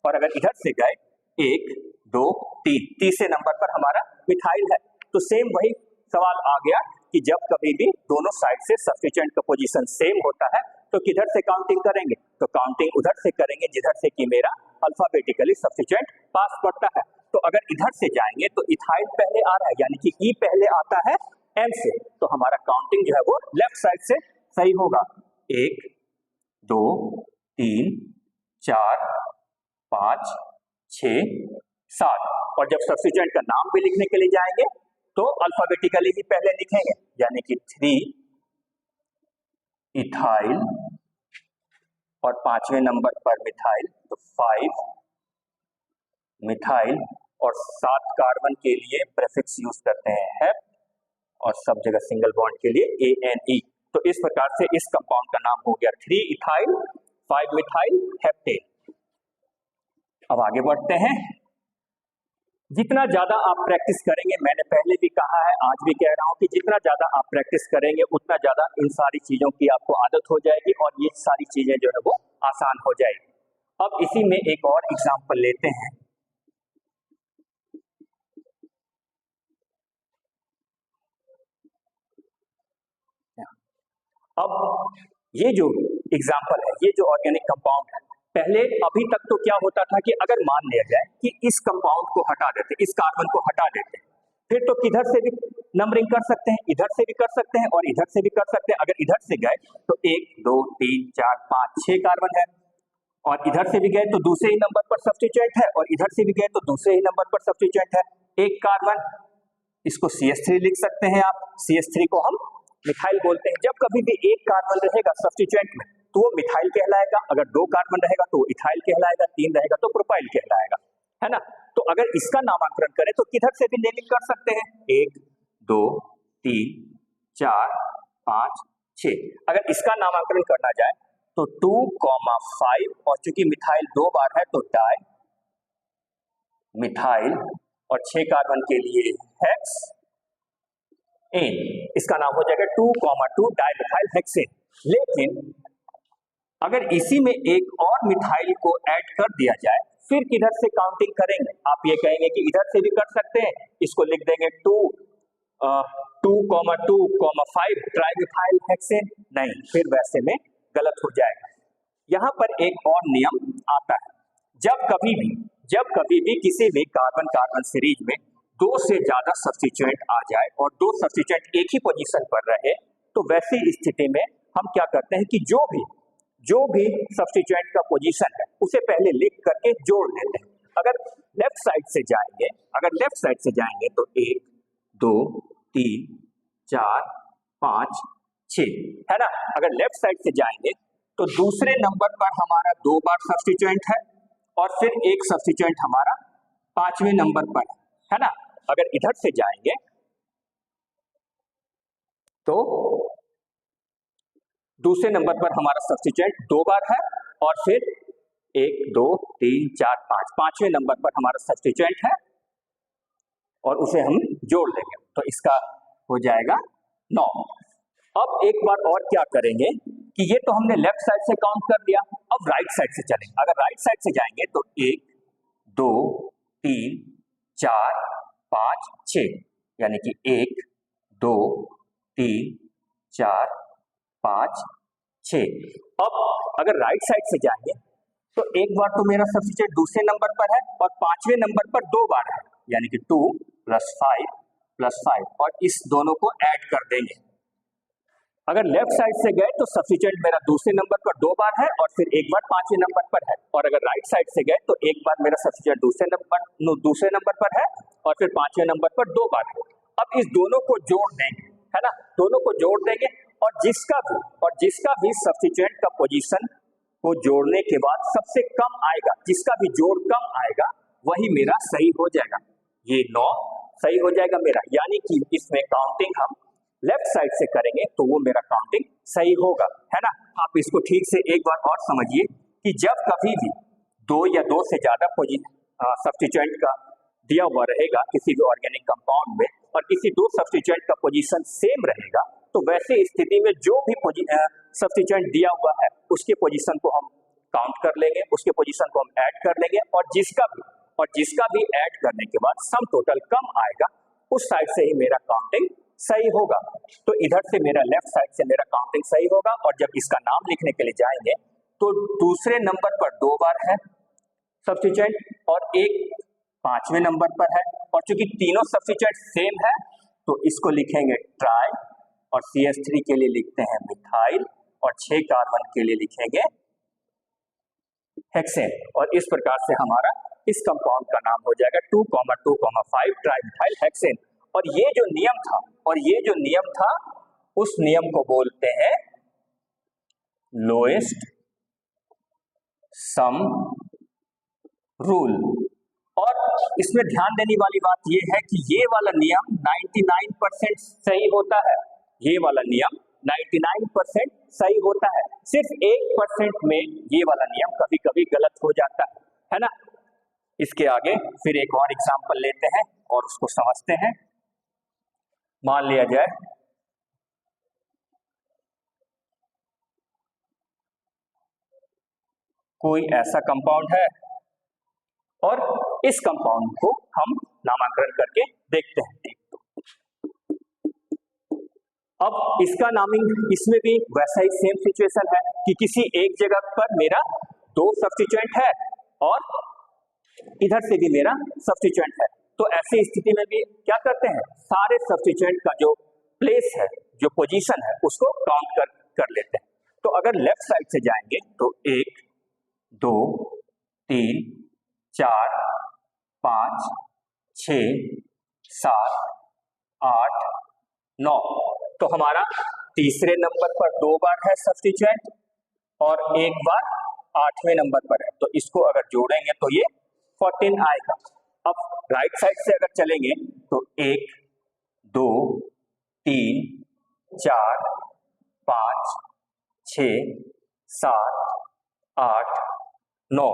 और अगर इधर से गए 1 2 3 तीसरे नंबर पर हमारा मिथाइल है। तो सेम वही सवाल आ गया कि जब कभी भी दोनों साइड से सब्स्टिट्यूएंट का पोजीशन सेम होता है तो किधर से काउंटिंग करेंगे, तो काउंटिंग उधर से करेंगे जिधर से कि मेरा अल्फाबेटिकली सब्स्टिट्यूएंट पास पड़ता है। तो अगर इधर से जाएंगे तो इथाइल पहले आ रहा है, यानी कि ई पहले आता है एम से, तो हमारा काउंटिंग जो है वो लेफ्ट साइड से सही होगा। 1 2 3 4 5 6 7, और जब सब्स्टिट्यूएंट का नाम भी लिखने के लिए जाएंगे तो अल्फाबेटिकली ही पहले लिखेंगे, यानी कि 3 इथाइल और 5वें नंबर पर मिथाइल, तो 5 मिथाइल, और 7 कार्बन के लिए प्रीफिक्स यूज करते हैं हेप, और सब जगह सिंगल बॉन्ड के लिए ANE। तो इस प्रकार से इस कंपाउंड का नाम हो गया 3 इथाइल 5 मिथाइल हेप्टेन। अब आगे बढ़ते हैं। जितना ज्यादा आप प्रैक्टिस करेंगे, मैंने पहले भी कहा है आज भी कह रहा हूं कि जितना ज्यादा आप प्रैक्टिस करेंगे उतना ज्यादा इन सारी चीजों की आपको आदत हो जाएगी और ये सारी चीजें जो है वो आसान हो जाएगी। अब इसी में एक और एग्जांपल लेते हैं। अब ये जो एग्जांपल है, ये जो ऑर्गेनिक कंपाउंड है, पहले अभी तक तो क्या होता था कि अगर मान लिया जाए कि इस कंपाउंड को हटा देते, इस कार्बन को हटा देते, फिर तो किधर से भी नंबरिंग कर सकते हैं, इधर से भी कर सकते हैं और इधर से भी कर सकते हैं। अगर इधर से गए तो 1 2 3 4 5 6 कार्बन है, और इधर से भी गए तो दूसरे ही नंबर पर सब्स्टिट्यूएंट है, और इधर से भी गए तो दूसरे ही नंबर पर सब्स्टिट्यूएंट है। एक कार्बन, इसको CH3 लिख सकते हैं आप, CH3 को हम मिथाइल बोलते हैं। जब कभी भी एक कार्बन रहेगा सब्स्टिट्यूएंट में तो वो मिथाइल कहलाएगा, अगर दो कार्बन रहेगा तो इथाइल कहलाएगा, 3 रहेगा तो प्रोपाइल कहलाएगा, है ना। तो अगर इसका नामकरण करें तो किधर से भी नेमिंग कर सकते हैं, 1 2 3 4 5 6। अगर इसका नामकरण करना जाए तो 2,5, और चूंकि मिथाइल 2 बार है तो डाई मिथाइल, और 6 कार्बन के लिए हेक्स एन, इसका नाम हो जाएगा 2,2 डाइमिथाइल हेक्सेन। लेकिन अगर इसी में एक और मिथाइल को ऐड कर दिया जाए फिर किधर से काउंटिंग करेंगे। आप ये कहेंगे कि इधर से भी कर सकते हैं, इसको लिख देंगे 2,2,5 ट्राइमिथाइल हेक्सेन, नहीं, फिर वैसे में गलत हो जाएगा। यहां पर एक और नियम आता है, जब कभी भी किसी भी कार्बन कार्बन सीरीज में 2 से ज्यादा सब्स्टिट्यूएंट आ जाए और 2 सब्स्टिट्यूएंट एक ही पोजीशन पर रहे तो वैसी स्थिति में हम क्या करते हैं कि जो भी सब्स्टिट्यूएंट का पोजीशन है उसे पहले लिख करके जोड़ देते हैं। अगर लेफ्ट साइड से जाएंगे तो 1 2 3 4 5 6, है ना। अगर लेफ्ट साइड से जाएंगे तो दूसरे नंबर पर हमारा 2 बार सब्स्टिट्यूएंट है और फिर एक सब्स्टिट्यूएंट हमारा 5वें नंबर पर है ना। अगर इधर से जाएंगे तो दूसरे नंबर पर हमारा सब्स्टिट्यूएंट 2 बार है और फिर 1 2 3 4 5 5वें नंबर पर हमारा सब्स्टिट्यूएंट है और उसे हम जोड़ लेंगे तो इसका हो जाएगा 9। अब एक बार और क्या करेंगे कि ये तो हमने लेफ्ट साइड से काउंट कर लिया, अब राइट साइड से चलेंगे। अगर राइट साइड से जाएंगे तो 1 2 3 4 5 6, यानी कि 1 2 3 4 5 6। अब अगर राइट साइड से जाएंगे तो एक बार तो मेरा सब्स्टिट्यूट दूसरे नंबर पर है और पांचवें नंबर पर 2 बार है, यानी कि 2 + 5 + 5, और इस दोनों को ऐड कर देंगे। अगर लेफ्ट साइड से गए तो सब्स्टिट्यूट मेरा दूसरे नंबर पर 2 बार है और फिर एक बार पांचवें नंबर पर है, और अगर राइट साइड से गए तो एक बार मेरा सब्स्टिट्यूट दूसरे नंबर पर है और फिर पांचवें नंबर पर 2 बार है। अब इस दोनों को जोड़ देंगे, है ना, दोनों को जोड़ देंगे, और जिसका भी सब्स्टिट्यूट का पोजीशन को जोड़ने के बाद सबसे कम आएगा, जिसका भी जोड़ कम आएगा वही मेरा सही हो जाएगा। ये 9 सही हो जाएगा मेरा, यानी कि इसमें काउंटिंग हम लेफ्ट साइड से करेंगे तो वो मेरा काउंटिंग सही होगा, है ना। आप इसको ठीक से एक बार और समझिए कि जब कभी भी 2 या 2 से ज्यादा सब्स्टिट्यूट का दिया हुआ रहेगा किसी भी ऑर्गेनिक कंपाउंड में, और किसी 2 सब्स्टिट्यूट का पोजीशन सेम रहेगा, तो वैसे स्थिति में जो भी सब्स्टिट्यूट दिया हुआ है उसके पोजीशन को हम काउंट कर लेंगे, उसके पोजीशन को हम ऐड कर लेंगे, और जिसका भी ऐड करने के बाद सम टोटल कम आएगा उस साइड से ही मेरा काउंटिंग सही होगा। तो इधर से मेरा लेफ्ट साइड से मेरा काउंटिंग सही होगा, और जब इसका नाम लिखने के लिए जाएंगे तो दूसरे नंबर पर 2 बार है सब्स्टिट्यूट और एक पांचवें नंबर पर है, और चूंकि तीनों सब्स्टिट्यूट सेम है तो इसको लिखेंगे ट्राई, और CH3 के लिए लिखते हैं मिथाइल, और 6 कार्बन के लिए लिखेंगे हेक्सेन, और इस प्रकार से हमारा इस कंपाउंड का नाम हो जाएगा 2,2,5 ट्राईमिथाइल हेक्सेन। और ये जो नियम था उस नियम को बोलते हैं लोएस्ट सम रूल। और इसमें ध्यान देने वाली बात यह है कि ये वाला नियम 99% सही होता है, ये वाला नियम 99% सही होता है, सिर्फ 1% में ये वाला नियम कभी कभी गलत हो जाता है ना। इसके आगे फिर एक और एग्जांपल लेते हैं और उसको समझते हैं। मान लिया जाए कोई ऐसा कंपाउंड है और इस कंपाउंड को हम नामकरण करके देखते हैं। अब इसका नामिंग, इसमें भी वैसा ही सेम सिचुएशन है कि किसी एक जगह पर मेरा 2 सब्स्टिट्यूएंट है और इधर से भी मेरा सब्स्टिट्यूएंट है, तो ऐसी स्थिति में भी क्या करते हैं, सारे सब्स्टिट्यूएंट का जो प्लेस है, जो पोजीशन है, उसको काउंट कर लेते हैं। तो अगर लेफ्ट साइड से जाएंगे तो 1 2 3 4 5 6 7 8 9, तो हमारा तीसरे नंबर पर 2 बार है सब्स्टिट्यूएंट और एक बार 8वें नंबर पर है, तो इसको अगर जोड़ेंगे तो ये 14 आएगा। अब राइट साइड से अगर चलेंगे तो 1 2 3 4 5 6 7 8 9,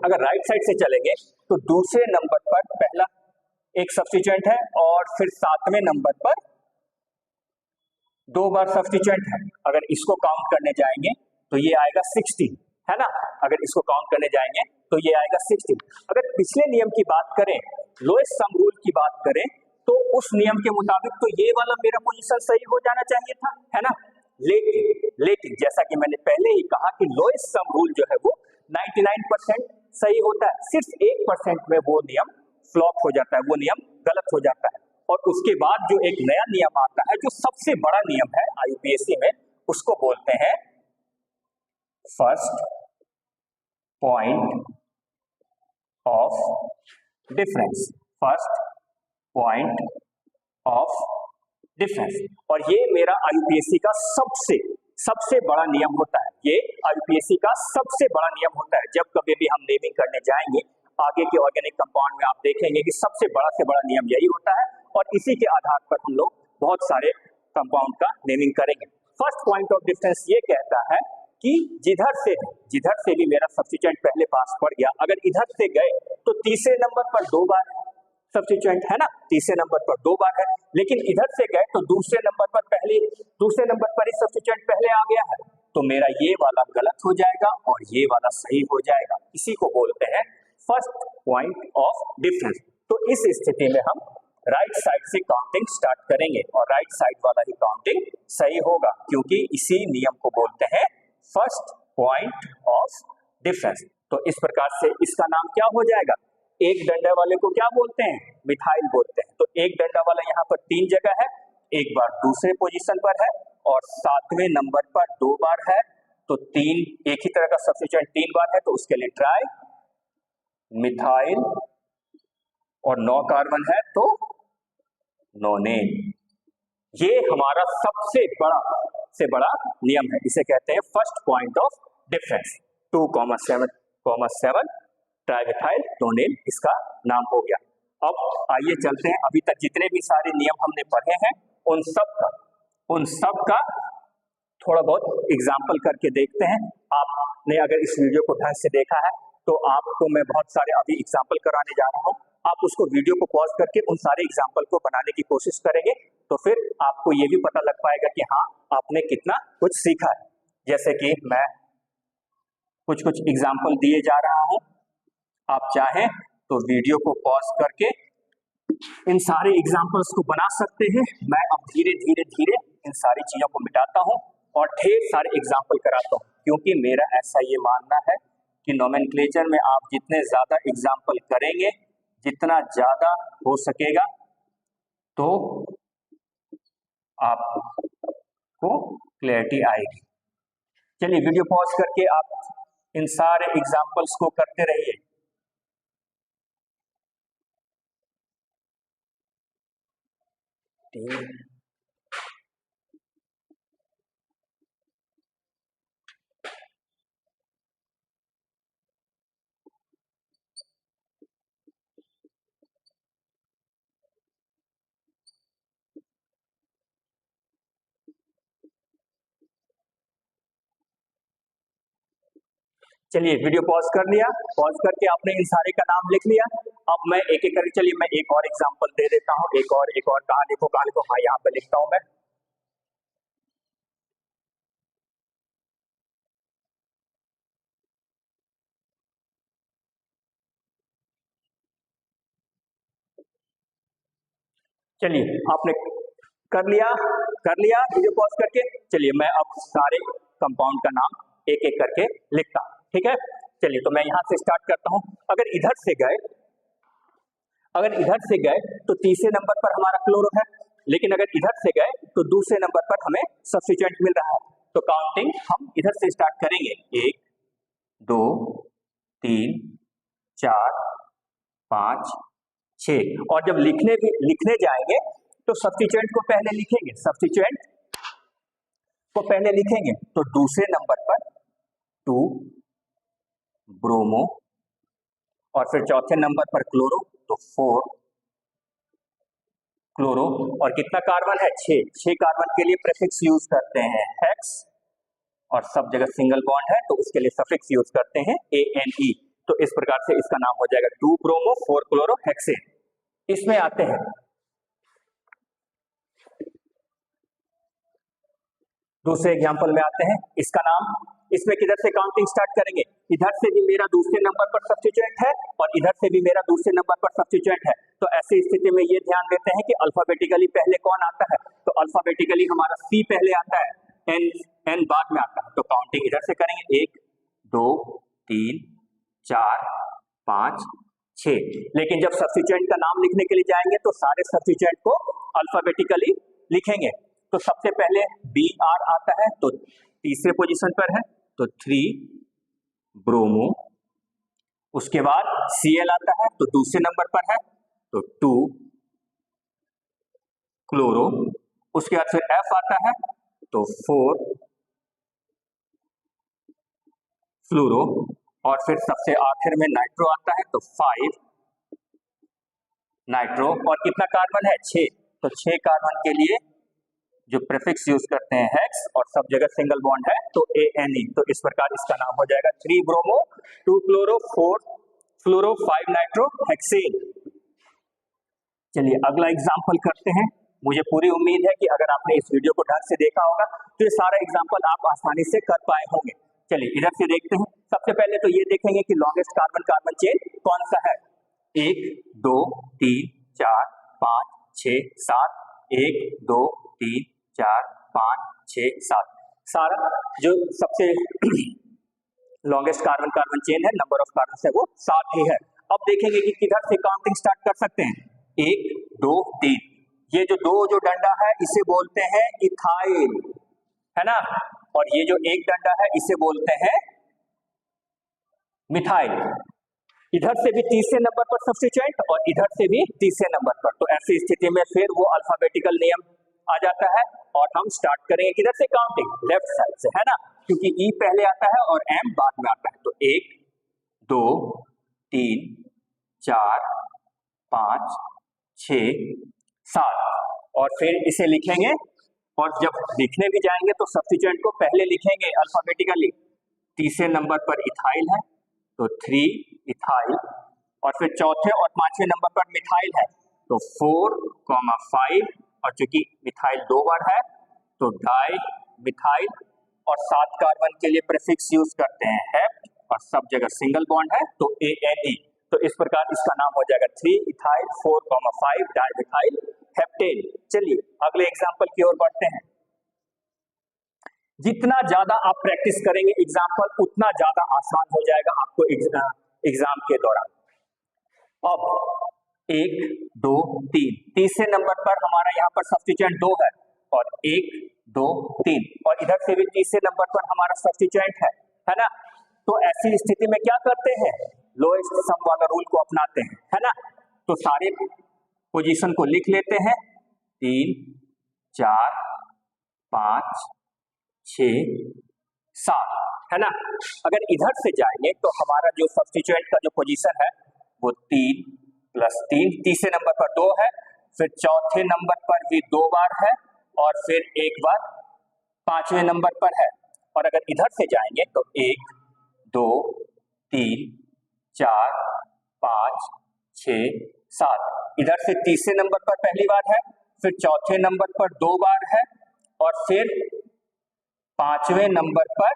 अगर राइट साइड से चलेंगे तो दूसरे नंबर पर पहला एक सब्स्टिट्यूएंट है और फिर 7वें नंबर पर 2 बार सब्स्टिट्यूएंट है। अगर इसको काउंट करने जाएंगे तो ये आएगा 16, है ना। अगर इसको काउंट करने जाएंगे तो ये आएगा 16। अगर पिछले नियम की बात करें, लोएस्ट सम रूल की बात करें, तो उस नियम के मुताबिक तो ये वाला मेरा पोजीशन सही हो जाना चाहिए था, है ना। लेकिन जैसा कि मैंने पहले ही कहा कि लोएस्ट सम रूल जो है वो 99% सही होता है, सिर्फ 1% में वो नियम फ्लॉप हो जाता है, वो नियम गलत हो जाता है। और उसके बाद जो एक नया नियम आता है, जो सबसे बड़ा नियम है IUPAC में, उसको बोलते हैं first point of difference, first point of difference. और ये मेरा IUPAC का सबसे बड़ा नियम होता है, ये IUPAC का सबसे बड़ा नियम होता है। जब कभी भी हम नेमिंग करने जाएंगे आगे के ऑर्गेनिक कंपाउंड में, आप देखेंगे कि सबसे बड़ा से बड़ा नियम यही होता है, और इसी के आधार पर हम लोग बहुत सारे कंपाउंड का नेमिंग करेंगे। फर्स्ट पॉइंट ऑफ डिफरेंस ये कहता है कि जिधर से भी मेरा सब्स्टिट्यूएंट पहले पास पड़ गया, अगर इधर से गए तो तीसरे नंबर पर 2 बार है, सब्स्टिट्यूएंट है ना, तीसरे नंबर पर 2 बार है, लेकिन इधर से गए तो दूसरे नंबर पर ही सब्स्टिट्यूएंट पहले आ गया है, तो मेरा ये वाला गलत हो जाएगा और ये वाला सही हो जाएगा। इसी को बोलते हैं फर्स्ट पॉइंट ऑफ डिफरेंस। तो इस स्थिति में हम राइट साइड से काउंटिंग स्टार्ट करेंगे और राइट साइड वाला ही काउंटिंग सही होगा, क्योंकि इसी नियम को बोलते हैं फर्स्ट पॉइंट ऑफ डिफरेंस। तो इस प्रकार से इसका नाम क्या हो जाएगा, एक डंडा वाले को क्या बोलते हैं, मिथाइल बोलते हैं। तो एक डंडा वाला यहाँ पर 3 जगह है, एक बार दूसरे पोजीशन पर है और 7वें नंबर पर 2 बार है, तो 3 एक ही तरह का सब्स्टिट्यूएंट 3 बार है, तो उसके लिए ट्राई मिथाइल, और 9 कार्बन है तो नोनेन। ये हमारा सबसे बड़ा नियम है, इसे कहते हैं first point of difference. 2,7,7 trimethyl नोनेन इसका नाम हो गया। अब आइए चलते हैं, अभी तक जितने भी सारे नियम हमने पढ़े हैं उन सब का थोड़ा बहुत एग्जाम्पल करके देखते हैं। आपने अगर इस वीडियो को ढंग से देखा है तो आपको मैं बहुत सारे अभी एग्जाम्पल कराने जा रहा हूं, आप उसको वीडियो को पॉज करके उन सारे एग्जाम्पल को बनाने की कोशिश करेंगे, तो फिर आपको ये भी पता लग पाएगा कि हाँ आपने कितना कुछ सीखा है। जैसे कि मैं कुछ एग्जाम्पल दिए जा रहा हूं, आप चाहें तो वीडियो को पॉज करके इन सारे एग्जाम्पल्स को बना सकते हैं। मैं अब धीरे धीरे इन सारी चीजों को मिटाता हूं और ढेर सारे एग्जाम्पल कराता हूं, क्योंकि मेरा ऐसा ये मानना है कि नोमेनक्लेचर में आप जितने ज्यादा एग्जाम्पल करेंगे, जितना ज्यादा हो सकेगा, तो आपको क्लैरिटी आएगी। चलिए वीडियो पॉज करके आप इन सारे एग्जाम्पल्स को करते रहिए। चलिए वीडियो पॉज कर लिया, पॉज करके आपने इन सारे का नाम लिख लिया। अब मैं एक एक करके, चलिए मैं एक और एग्जांपल दे देता हूं, एक और कहाँ लिखो, हाँ यहाँ पे लिखता हूं मैं। चलिए आपने कर लिया वीडियो पॉज करके। चलिए मैं अब सारे कंपाउंड का नाम एक एक करके लिखता हूं, ठीक है। चलिए तो मैं यहां से स्टार्ट करता हूं। अगर इधर से गए तो तीसरे नंबर पर हमारा क्लोरो है, लेकिन अगर इधर से गए तो दूसरे नंबर पर हमें सब्स्टिट्यूएंट मिल रहा है। तो काउंटिंग हम इधर से स्टार्ट करेंगे, 1 2 3 4 5 6, और जब लिखने जाएंगे तो सब्स्टिट्यूएंट को पहले लिखेंगे। तो दूसरे नंबर पर 2 ब्रोमो, और फिर चौथे नंबर पर क्लोरो, तो 4 क्लोरो, और कितना कार्बन है, 6 कार्बन के लिए प्रीफिक्स यूज करते हैं हेक्स, और सब जगह सिंगल बॉन्ड है तो उसके लिए सफिक्स यूज करते हैं ANE। तो इस प्रकार से इसका नाम हो जाएगा 2 ब्रोमो 4 क्लोरो हेक्सेन। इसमें आते हैं दूसरे एग्जांपल में आते हैं, इसका नाम, इसमें किधर से काउंटिंग स्टार्ट करेंगे, इधर से भी मेरा दूसरे नंबर पर सब्स्टिट्यूएंट है और इधर से भी मेरा दूसरे नंबर पर सब्स्टिट्यूएंट है। तो ऐसी स्थिति में ये ध्यान देते हैं कि अल्फाबेटिकली पहले कौन आता है, तो अल्फाबेटिकली हमारा C पहले आता है, N बाद में आता है। तो काउंटिंग इधर से करेंगे, 1 2 3 4 5 6। लेकिन जब सब्स्टिट्यूएंट का नाम लिखने के लिए जाएंगे तो सारे सब्स्टिट्यूएंट को अल्फाबेटिकली लिखेंगे। तो सबसे पहले BR आता है, तो तीसरे पोजीशन पर है, तो 3 ब्रोमो। उसके बाद Cl आता है तो दूसरे नंबर पर है, तो 2 क्लोरो। उसके बाद फिर F आता है तो 4 फ्लोरो, और फिर सबसे आखिर में नाइट्रो आता है तो 5 नाइट्रो, और कितना कार्बन है, 6। तो 6 कार्बन के लिए जो प्रीफिक्स यूज करते हैं हेक्स, और सब जगह सिंगल बॉन्ड है तो ANE। तो इस प्रकार इसका नाम हो जाएगा 3 ब्रोमो 2 क्लोरो 4 फ्लोरो 5 नाइट्रो हेक्सेन। चलिए अगला एग्जाम्पल करते हैं। मुझे पूरी उम्मीद है कि अगर आपने इस वीडियो को ढंग से देखा होगा तो ये सारा एग्जाम्पल आप आसानी से कर पाए होंगे। चलिए इधर से देखते हैं। सबसे पहले तो ये देखेंगे कि लॉन्गेस्ट कार्बन कार्बन चेन कौन सा है। 1 2 3 4 5 6 7 1 2 3 4 5 6 7 सारा जो सबसे लॉन्गेस्ट कार्बन कार्बन चेन है, नंबर ऑफ कार्बन है वो 7 ही है। अब देखेंगे कि किधर से काउंटिंग स्टार्ट कर सकते हैं। 1 2 3, ये जो दो जो डंडा है इसे बोलते हैं इथाइल, है ना, और ये जो एक डंडा है इसे बोलते हैं मिथाइल। इधर से भी तीसरे नंबर पर सब्स्टिट्यूएंट और इधर से भी तीसरे नंबर पर, तो ऐसी स्थिति में फिर वो अल्फाबेटिकल नियम आ जाता है और हम स्टार्ट करेंगे किधर से काउंटिंग, लेफ्ट साइड से, है ना, क्योंकि ई पहले आता है और एम बाद में आता है। तो 1 2 3 4 5 6 7 और फिर इसे लिखेंगे, और जब लिखने भी जाएंगे तो सब्स्टिट्यूएंट को पहले लिखेंगे अल्फाबेटिकली। तीसरे नंबर पर इथाइल है तो 3 इथाइल, और फिर चौथे और पांचवें नंबर पर मिथाइल है तो 4,5, और चूंकि मिथाइल 2 बार है तो डाई मिथाइल, और 7 कार्बन के लिए प्रीफिक्स यूज करते हैं हेप्ट, और सब जगह सिंगल बॉन्ड है तो ANE। तो इस प्रकार इसका नाम हो जाएगा 3 इथाइल 4,5 डाई मिथाइल हेप्टेन। चलिए अगले एग्जाम्पल की ओर बढ़ते हैं। जितना ज्यादा आप प्रैक्टिस करेंगे एग्जाम्पल, उतना ज्यादा आसान हो जाएगा आपको एग्जाम के दौरान। अब 1 2 3, तीसरे नंबर पर हमारा यहाँ पर सब्स्टिट्यूएंट 2 है, और 1 2 3, और इधर से भी तीसरे नंबर पर हमारा सब्स्टिट्यूएंट है ना। तो ऐसी स्थिति में क्या करते हैं, लोएस्ट सम वाला रूल को अपनाते हैं, है ना। तो सारे पोजीशन को लिख लेते हैं, 3 4 5 6 7, है ना। अगर इधर से जाएंगे तो हमारा जो सब्स्टिट्यूएंट का जो पोजीशन है वो 3 + 3, तीसरे नंबर पर 2 है, फिर चौथे नंबर पर भी 2 बार है, और फिर एक बार पांचवें नंबर पर है। और अगर इधर से जाएंगे तो 1 2 3 4 5 6 7, इधर से तीसरे नंबर पर पहली बार है, फिर चौथे नंबर पर 2 बार है, और फिर पांचवें नंबर पर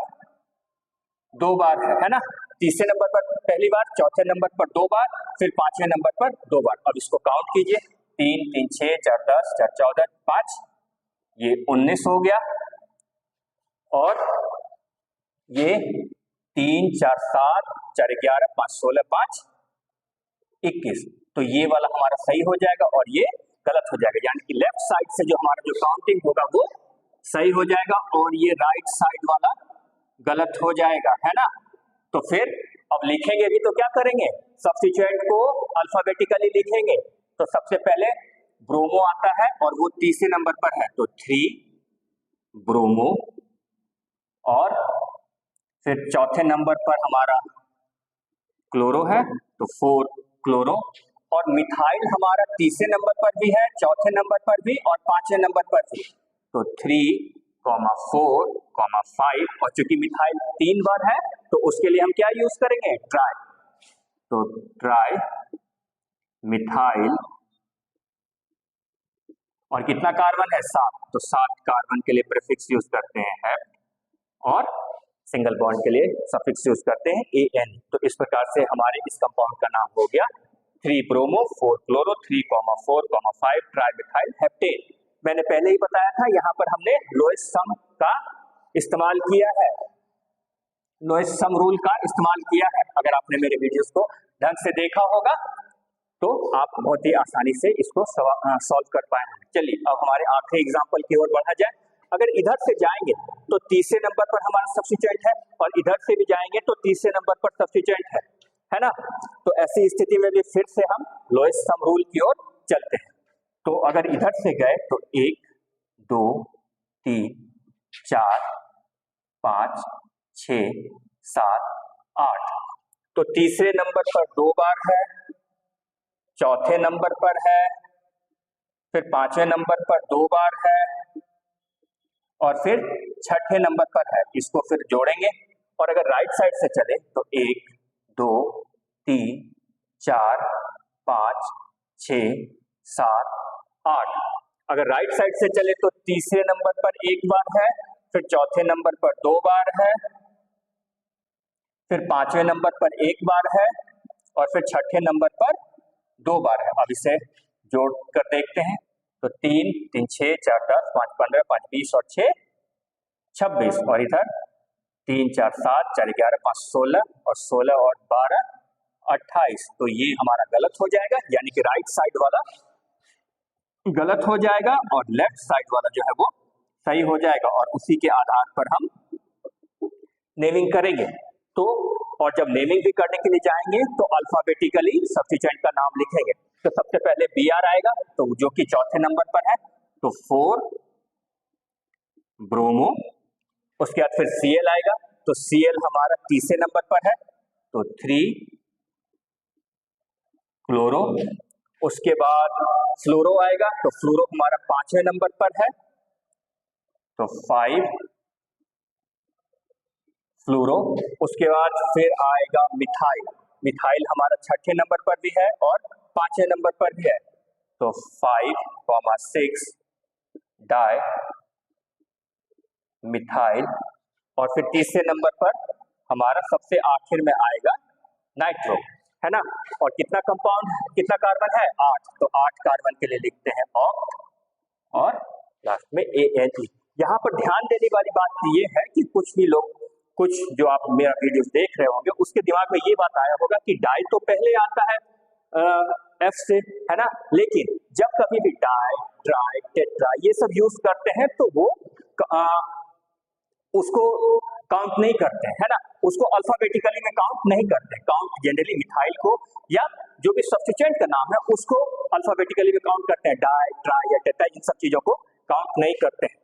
2 बार है ना। तीसरे नंबर पर पहली बार, चौथे नंबर पर 2 बार, फिर पांचवें नंबर पर 2 बार। अब इसको काउंट कीजिए, 3 3 6 4 10 4 14 5, ये 19 हो गया, और ये 3 4 7 4 11 5 16 5 21, तो ये वाला हमारा सही हो जाएगा और ये गलत हो जाएगा, यानी कि लेफ्ट साइड से जो हमारा जो काउंटिंग होगा वो सही हो जाएगा और ये राइट साइड वाला गलत हो जाएगा, है ना। तो फिर अब लिखेंगे भी तो क्या करेंगे, सब्स्टिट्यूएंट को अल्फाबेटिकली लिखेंगे। तो सबसे पहले ब्रोमो आता है और वो तीसरे नंबर पर है, तो 3 ब्रोमो, और फिर चौथे नंबर पर हमारा क्लोरो है तो 4 क्लोरो, और मिथाइल हमारा तीसरे नंबर पर भी है, चौथे नंबर पर भी और पांचवें नंबर पर भी, तो 3 4 5, और चूंकि मिथाइल 3 बार है तो उसके लिए हम क्या यूज करेंगे, ट्राई, तो ट्राई मिथाइल, और कितना कार्बन है 7, तो 7 कार्बन के लिए प्रीफिक्स यूज करते हैं हेप्ट, और सिंगल बॉन्ड के लिए सफिक्स यूज करते हैं AN। तो इस प्रकार से हमारे इस कंपाउंड का नाम हो गया 3 ब्रोमो 4 क्लोरो 3 4 5 ट्राइमिथाइल हेप्टेन। मैंने पहले ही बताया था, यहाँ पर हमने लोएस्ट सम का इस्तेमाल किया है, लोएस्ट सम रूल का इस्तेमाल किया है। अगर आपने मेरे वीडियोस को ढंग से देखा होगा तो आप बहुत ही आसानी से इसको सॉल्व कर पाएंगे। चलिए अब हमारे आखिरी एग्जांपल की ओर बढ़ा जाए। अगर इधर से जाएंगे तो तीसरे नंबर पर हमारा सब्स्टिट्यूएंट है, और इधर से भी जाएंगे तो तीसरे नंबर पर सब्स्टिट्यूएंट है ना। तो ऐसी स्थिति में भी फिर से हम लोएस्ट सम रूल की ओर चलते हैं। तो अगर इधर से गए तो 1 2 3 4 5 6 7 8, तो तीसरे नंबर पर 2 बार है, चौथे नंबर पर है, फिर पांचवें नंबर पर 2 बार है, और फिर छठे नंबर पर है। इसको फिर जोड़ेंगे, और अगर राइट साइड से चले तो 1 2 3 4 5 6 7, 8। अगर राइट साइड से चले तो तीसरे नंबर पर एक बार है, फिर चौथे नंबर पर 2 बार है, फिर पांचवें नंबर पर एक बार है और फिर छठे नंबर पर 2 बार है। अब इसे जोड़ कर देखते हैं तो 3, 3 6, 4 10, 5 15, 5 20 और 6 26 और इधर 3 4 7, 4 11, 5 16 और 16 और 12 28। तो ये हमारा गलत हो जाएगा, यानी कि राइट साइड वाला गलत हो जाएगा और लेफ्ट साइड वाला जो है वो सही हो जाएगा और उसी के आधार पर हम नेमिंग करेंगे। तो और जब नेमिंग भी करने के लिए जाएंगे तो अल्फाबेटिकली सब्स्टिट्यूएंट का नाम लिखेंगे। तो सबसे पहले Br आएगा, तो जो कि चौथे नंबर पर है, तो 4 ब्रोमो। उसके बाद फिर Cl आएगा, तो Cl हमारा तीसरे नंबर पर है, तो 3 क्लोरो। उसके बाद फ्लोरो आएगा, तो फ्लोरो हमारा पांचवें नंबर पर है, तो 5 फ्लोरो। उसके बाद फिर आएगा मिथाइल। मिथाइल हमारा छठे नंबर पर भी है और पांचवें नंबर पर भी है, तो 5, 6 डाई मिथाइल। और फिर तीसरे नंबर पर हमारा सबसे आखिर में आएगा नाइट्रो, है ना। और कितना कंपाउंड, कितना कार्बन है, 8। तो 8 कार्बन के लिए लिखते हैं ऑक्ट और लास्ट में ANE। यहाँ पर ध्यान देने वाली बात ये है कि कुछ भी लोग, कुछ जो आप मेरा वीडियो देख रहे होंगे उसके दिमाग में ये बात आया होगा कि डाई तो पहले आता है F से, है ना, लेकिन जब कभी भी डाई, ट्राई, टेट्रा ये सब यूज करते हैं तो वो उसको काउंट नहीं करते हैं, है ना, उसको अल्फाबेटिकली में काउंट नहीं करते। काउंट जनरली मिथाइल को या जो भी सब्स्टिट्यूएंट का नाम है उसको अल्फाबेटिकली में काउंट करते हैं, डाई, ट्राई या टेट्रा इन सब चीजों को काउंट नहीं करते हैं।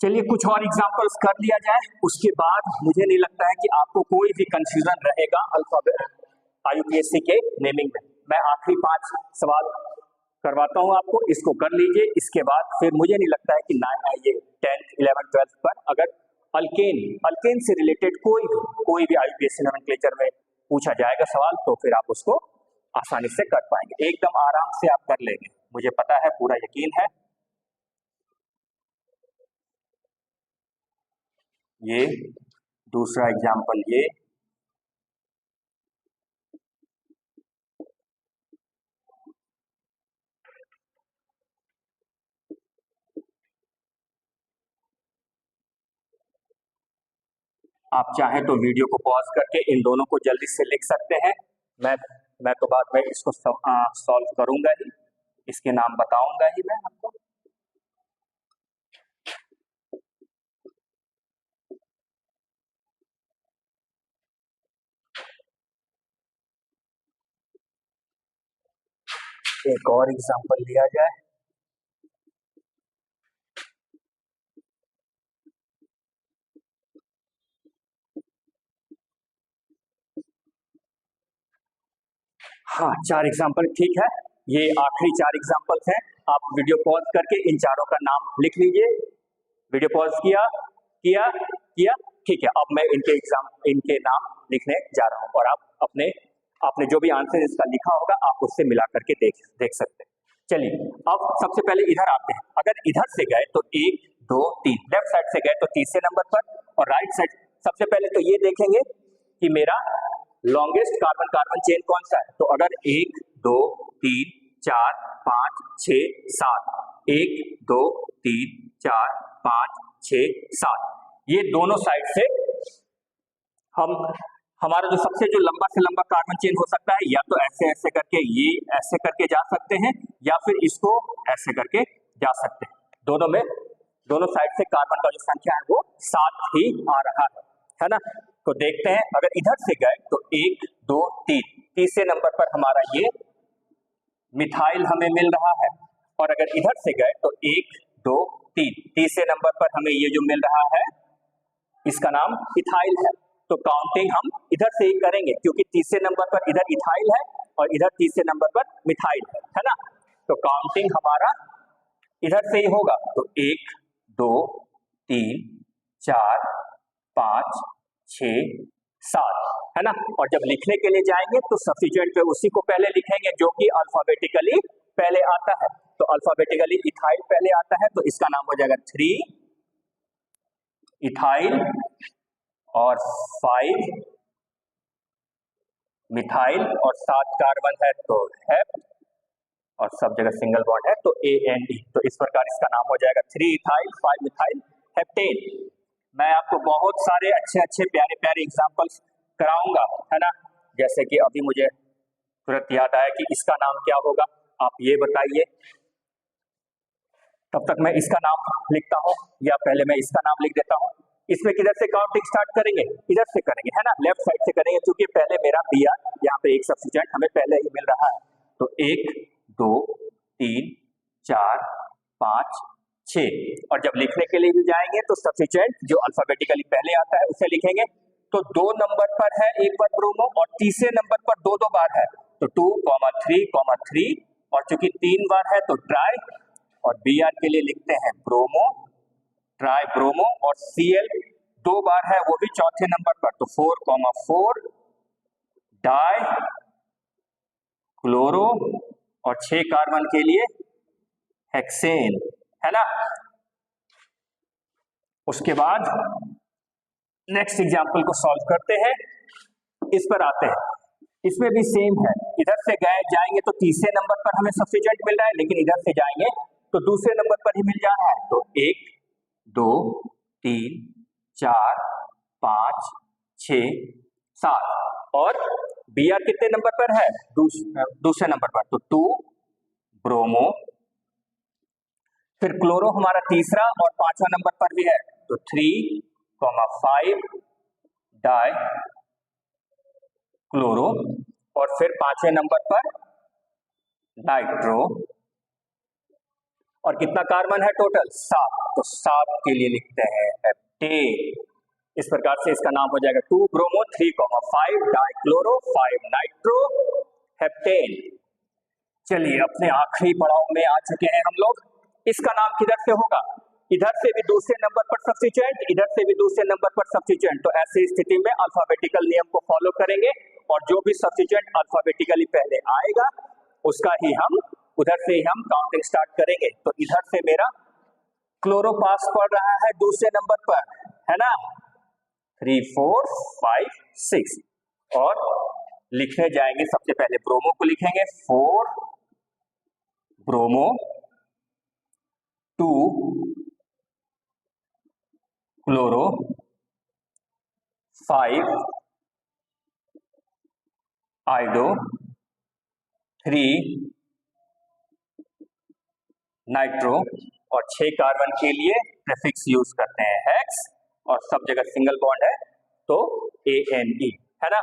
चलिए कुछ और एग्जांपल्स कर लिया जाए, उसके बाद मुझे नहीं लगता है कि आपको कोई भी कंफ्यूजन रहेगा IUPAC के नेमिंग में। मैं आखिरी 5 सवाल करवाता हूं आपको, इसको कर लीजिए। इसके बाद फिर मुझे नहीं लगता है कि ये 10th 11th 12th पर अगर अल्केन से रिलेटेड कोई भी IUPAC नोमेनक्लेचर में पूछा जाएगा सवाल तो फिर आप उसको आसानी से कर पाएंगे, एकदम आराम से आप कर लेंगे, मुझे पता है, पूरा यकीन है। ये दूसरा एग्जाम्पल, ये आप चाहें तो वीडियो को पॉज करके इन दोनों को जल्दी से लिख सकते हैं। मैं तो बाद में इसको सॉल्व करूंगा ही, इसके नाम बताऊंगा ही मैं आपको। एक और एग्जाम्पल लिया जाए। हाँ, 4 एग्जाम्पल ठीक है, ये आखिरी 4 एग्जाम्पल्स हैं। आप वीडियो पॉज करके इन चारों का नाम लिख लीजिए। वीडियो पॉज किया किया किया, ठीक है। अब मैं इनके नाम लिखने जा रहा हूं और आप आपने जो भी आंसर इसका लिखा होगा आप उससे मिला करके देख सकते हैं। चलिए अब सबसे पहले इधर आते हैं। अगर इधर से गए तो 1 2 3, लेफ्ट साइड से गए तो तीसरे नंबर पर, और राइट साइड सबसे पहले तो ये देखेंगे कि मेरा लॉन्गेस्ट कार्बन कार्बन चेन कौन सा है। तो अगर 1 2 3 4 5 6 7, 1 2 3 4 5 6 7, ये दोनों साइड से हमारा जो सबसे जो लंबा से लंबा कार्बन चेन हो सकता है, या तो ऐसे ऐसे करके, ये ऐसे करके जा सकते हैं, या फिर इसको ऐसे करके जा सकते हैं। दोनों साइड से कार्बन का जो संख्या है वो 7 ही आ रहा है ना। तो देखते हैं, अगर इधर से गए तो 1 2 3, तीसरे नंबर पर हमारा ये मिथाइल हमें मिल रहा है, और अगर इधर से गए तो 1 2 3, तीसरे नंबर पर हमें ये जो मिल रहा है इसका नाम इथाइल है। तो काउंटिंग हम इधर से ही करेंगे क्योंकि तीसरे नंबर पर इधर इथाइल है और इधर तीसरे नंबर पर मिथाइल है ना। तो काउंटिंग हमारा इधर से ही होगा। तो 1 2 3 4 5 6 7, है ना। और जब लिखने के लिए जाएंगे तो सब्स्टिट्यूएंट पे उसी को पहले लिखेंगे जो कि अल्फाबेटिकली पहले आता है तो अल्फाबेटिकली इथाइल पहले आता है, तो इसका नाम हो जाएगा 3 इथाइल और 5 मिथाइल और 7 कार्बन है तो हेप और सब जगह सिंगल बॉन्ड है तो AND। तो इस प्रकार इसका नाम हो जाएगा 3 इथाइल 5 मिथाइल हेप्टेन। मैं आपको बहुत सारे अच्छे अच्छे प्यारे प्यारे एग्जांपल्स कराऊंगा, है ना। जैसे कि अभी मुझे तुरंत याद आया कि इसका नाम क्या होगा, आप ये बताइए। तब तक मैं इसका नाम लिखता हूं, या पहले मैं इसका नाम लिख देता हूं। इसमें किधर से काउंटिंग स्टार्ट करेंगे, इधर से करेंगे, है ना, लेफ्ट साइड से करेंगे, क्योंकि पहले मेरा BR यहाँ पे एक सब्स्टिट्यूएंट हमें पहले ही मिल रहा है। तो 1 2 3 4 5 6, और जब लिखने के लिए भी जाएंगे तो सब्स्टिट्यूएंट जो अल्फाबेटिकली पहले आता है उसे लिखेंगे। तो 2 नंबर पर है एक बार ब्रोमो और तीसरे नंबर पर 2 बार है, तो 2, 3, और चूंकि 3 बार है तो ट्राई, और BR के लिए लिखते हैं ब्रोमो, ट्राई ब्रोमो, और Cl 2 बार है वो भी चौथे नंबर पर, तो 4, डाई क्लोरो, और 6 कार्बन के लिए हेक्सेन, है ना। उसके बाद नेक्स्ट एग्जांपल को सॉल्व करते हैं, इस पर आते हैं। इसमें भी सेम है, इधर से जाएंगे तो तीसरे नंबर पर हमें सब्स्टिट्यूएंट मिल रहा है, लेकिन इधर से जाएंगे तो दूसरे नंबर पर ही मिल जा रहा है। तो 1 2 3 4 5 6 7, और BR कितने नंबर पर है, दूसरे नंबर पर, तो 2 ब्रोमो, फिर क्लोरो हमारा तीसरा और 5वां नंबर पर भी है, तो 3, 5 डाई क्लोरो, और फिर 5वें नंबर पर नाइट्रो, और कितना कार्बन है टोटल, 7, तो 7 के लिए लिखते हैं हेप्टेन। इस प्रकार से इसका नाम हो जाएगा 2 bromo 3, 5 die chloro 5 nitro heptane. चलिए अपने आखिरी पड़ाव में आ चुके हैं हम लोग। इसका नाम किधर से होगा, इधर से भी दूसरे नंबर पर सब्स्टिट्यूएंट, इधर से भी दूसरे नंबर पर सब्स्टिट्यूएंट, तो ऐसी स्थिति में अल्फाबेटिकल नियम को फॉलो करेंगे, और जो भी सब्स्टिट्यूएंट अल्फाबेटिकली पहले आएगा उसका ही हम उधर से ही हम काउंटिंग स्टार्ट करेंगे। तो इधर से मेरा क्लोरोपास पड़ रहा है दूसरे नंबर पर, है ना, 3 4 5 6, और लिखने जाएंगे सबसे पहले ब्रोमो को लिखेंगे 4 ब्रोमो, 2 क्लोरो, 5 आइडो, 3 नाइट्रो, और 6 कार्बन के लिए प्रीफिक्स यूज करते हैं हेक्स, और सब जगह सिंगल बॉन्ड है तो ANE, है ना।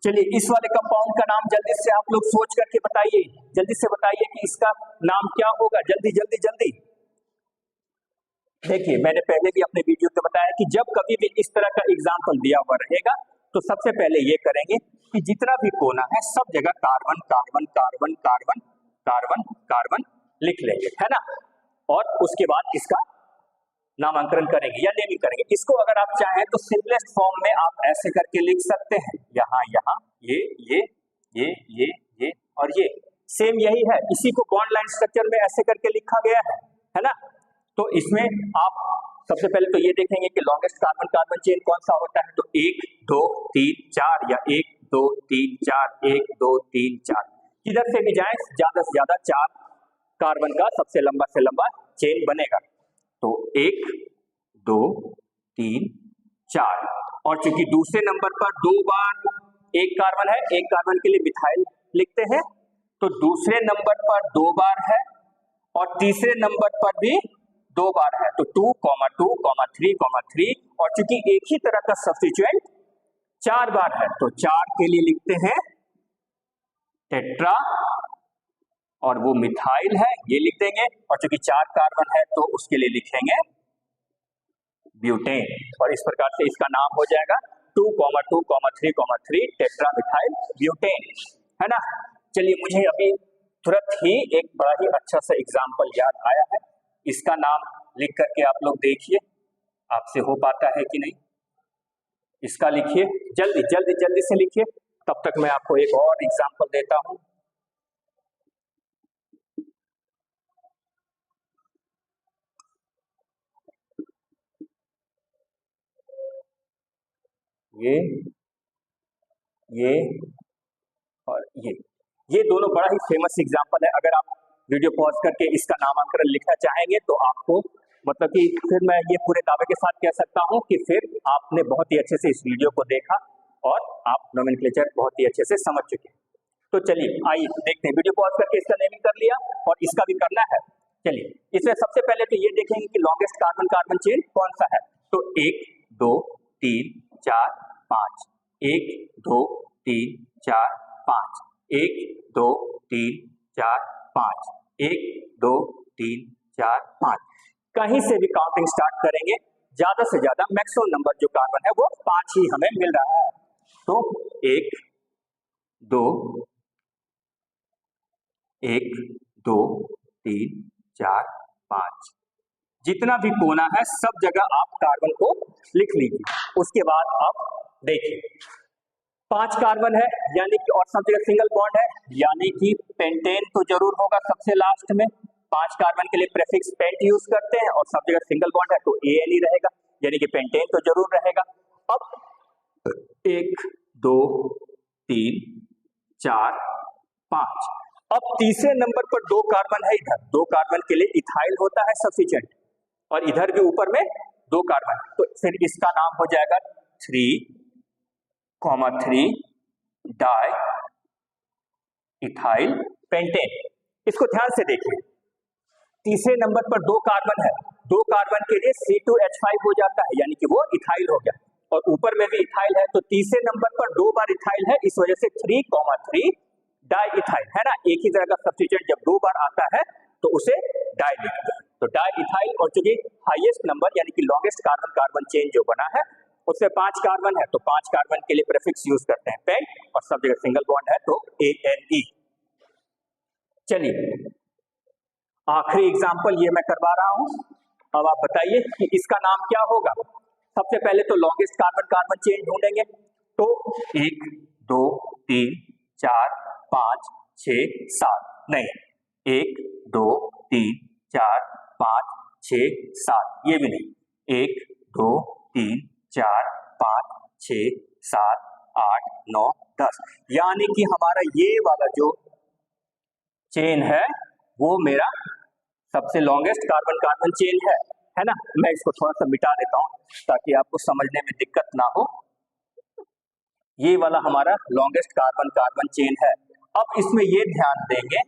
चलिए इस वाले कंपाउंड का नाम जल्दी से आप लोग सोच करके बताइए, जल्दी से बताइए कि इसका नाम क्या होगा, जल्दी जल्दी जल्दी। देखिए मैंने पहले भी अपने वीडियो में बताया कि जब कभी भी इस तरह का एग्जाम्पल दिया हुआ रहेगा तो सबसे पहले ये करेंगे कि जितना भी कोना है सब जगह carbon carbon carbon carbon carbon carbon लिख लेंगे, है ना, और उसके बाद इसका नामांकन करेंगे या नेमिंग करेंगे। इसको अगर आप चाहें तो सिंपलेस्ट फॉर्म में आप ऐसे करके लिख सकते हैं, यहाँ यहाँ ये और ये सेम यही है, इसी को बॉन्ड लाइन स्ट्रक्चर में ऐसे करके लिखा गया है ना। तो इसमें आप सबसे पहले तो ये देखेंगे कि लॉन्गेस्ट कार्बन कार्बन चेन कौन सा होता है, तो 1 2 3 4 या 1 2 3 4 1 2 3 4, किधर से भी जाए ज्यादा से ज्यादा 4 कार्बन का सबसे लंबा से लंबा चेन बनेगा। तो 1 2 3 4, और चूंकि दूसरे नंबर पर 2 बार एक कार्बन है, एक कार्बन के लिए मिथाइल लिखते हैं, तो दूसरे नंबर पर 2 बार है और तीसरे नंबर पर भी 2 बार है, तो 2, 2, 3, और चूंकि एक ही तरह का सब्स्टिट्यूएंट 4 बार है तो 4 के लिए लिखते हैं टेट्रा, और वो मिथाइल है ये लिख देंगे, और चूंकि 4 कार्बन है तो उसके लिए लिखेंगे ब्यूटेन, और इस प्रकार से इसका नाम हो जाएगा 2, 2, 3, टेट्रा मिथाइल ब्यूटेन, है ना। चलिए मुझे अभी तुरंत ही एक बड़ा ही अच्छा सा एग्जाम्पल याद आया है, इसका नाम लिख करके आप लोग देखिए आपसे हो पाता है कि नहीं। इसका लिखिए, जल्दी जल्दी जल्दी से लिखिए, तब तक मैं आपको एक और एग्जाम्पल देता हूं। ये और ये दोनों बड़ा ही फेमस एग्जांपल है। अगर आप वीडियो पॉज करके इसका नामांकन लिखना चाहेंगे तो आपको मतलब कि फिर मैं ये पूरे दावे के साथ कह सकता हूं कि फिर आपने बहुत ही अच्छे से इस वीडियो को देखा और आप नोमेनक्लेचर बहुत ही अच्छे से समझ चुके हैं। तो चलिए आइए देखते हैं, वीडियो पॉज करके इसका नेमिंग कर लिया और इसका भी करना है। चलिए इसमें सबसे पहले तो ये देखेंगे कि लॉन्गेस्ट कार्बन कार्बन चेन कौन सा है। तो 1 2 3 4 5, 1 2 3 4 5, 1 2 3 4 5, 1 2 3 4 5। कहीं से भी काउंटिंग स्टार्ट करेंगे, ज्यादा से ज्यादा मैक्सिमम नंबर जो कार्बन है वो 5 ही हमें मिल रहा है। तो 1 2 1 2 3 4 5, जितना भी कोना है सब जगह आप कार्बन को लिख लीजिए। उसके बाद आप देखिए 5 कार्बन है यानी कि और सब जगह सिंगल बॉन्ड है, यानी कि पेंटेन तो जरूर होगा सबसे लास्ट में। 5 कार्बन के लिए प्रेफिक्स पेंट यूज करते हैं और सब जगह सिंगल बॉन्ड है तो ANE रहेगा, यानी कि पेंटेन तो जरूर रहेगा। अब 1 2 3 4 5, अब तीसरे नंबर पर 2 कार्बन है, इधर 2 कार्बन के लिए इथाइल होता है सफिशिएंट और इधर भी ऊपर में 2 कार्बन, तो फिर इसका नाम हो जाएगा 3,3 डाई इथाइल पेंटेन। इसको ध्यान से देखिए, तीसरे नंबर पर 2 कार्बन है, 2 कार्बन के लिए C2H5 हो जाता है, यानी कि वो इथाइल हो गया और ऊपर में भी इथाइल है, तो तीसरे नंबर पर 2 बार इथाइल है, इस वजह से 3,3 डाई इथाइल है ना। एक ही तरह का सब्स्टिट्यूएंट जब 2 बार आता है तो उसे डाई लिखते हैं, तो डाई इथाइल। और चूंकि हाईएस्ट नंबर यानी कि लॉन्गेस्ट कार्बन कार्बन चेन जो बना है उसमें 5 कार्बन है, तो 5 कार्बन के लिए प्रीफिक्स यूज करते हैं पेंट और सब जगह सिंगल बॉन्ड है तो ANE। चलिए आखिरी एग्जांपल ये मैं करवा रहा हूं, अब आप बताइए कि इसका नाम क्या होगा। सबसे पहले तो लॉन्गेस्ट कार्बन कार्बन चेन ढूंढेंगे, तो 1 2 3 4 5 6 7, नहीं 1 2 3 4 5 6 7, ये भी नहीं, 1 2 3 4 5 6 7 8 9 10, यानी कि हमारा ये वाला जो चेन है वो मेरा सबसे लॉन्गेस्ट कार्बन कार्बन चेन है ना। मैं इसको थोड़ा सा मिटा देता हूं ताकि आपको समझने में दिक्कत ना हो। ये वाला हमारा लॉन्गेस्ट कार्बन कार्बन चेन है। अब इसमें ये ध्यान देंगे,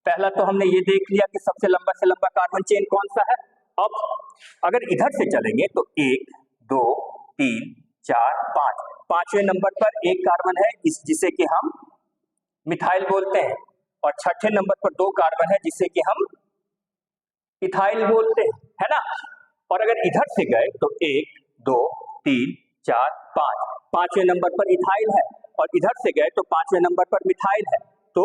पहला तो हमने ये देख लिया कि सबसे लंबा से लंबा कार्बन चेन कौन सा है। अब अगर इधर से चलेंगे तो 1 2 3 4 5, 5वें नंबर पर एक कार्बन है जिसे कि हम मिथाइल बोलते हैं और छठे नंबर पर 2 कार्बन है जिसे कि हम इथाइल बोलते हैं, है ना। और अगर इधर से गए तो 1 2 3 4 5, 5वें नंबर पर इथाइल है और इधर से गए तो 5वें नंबर पर मिथाइल है। तो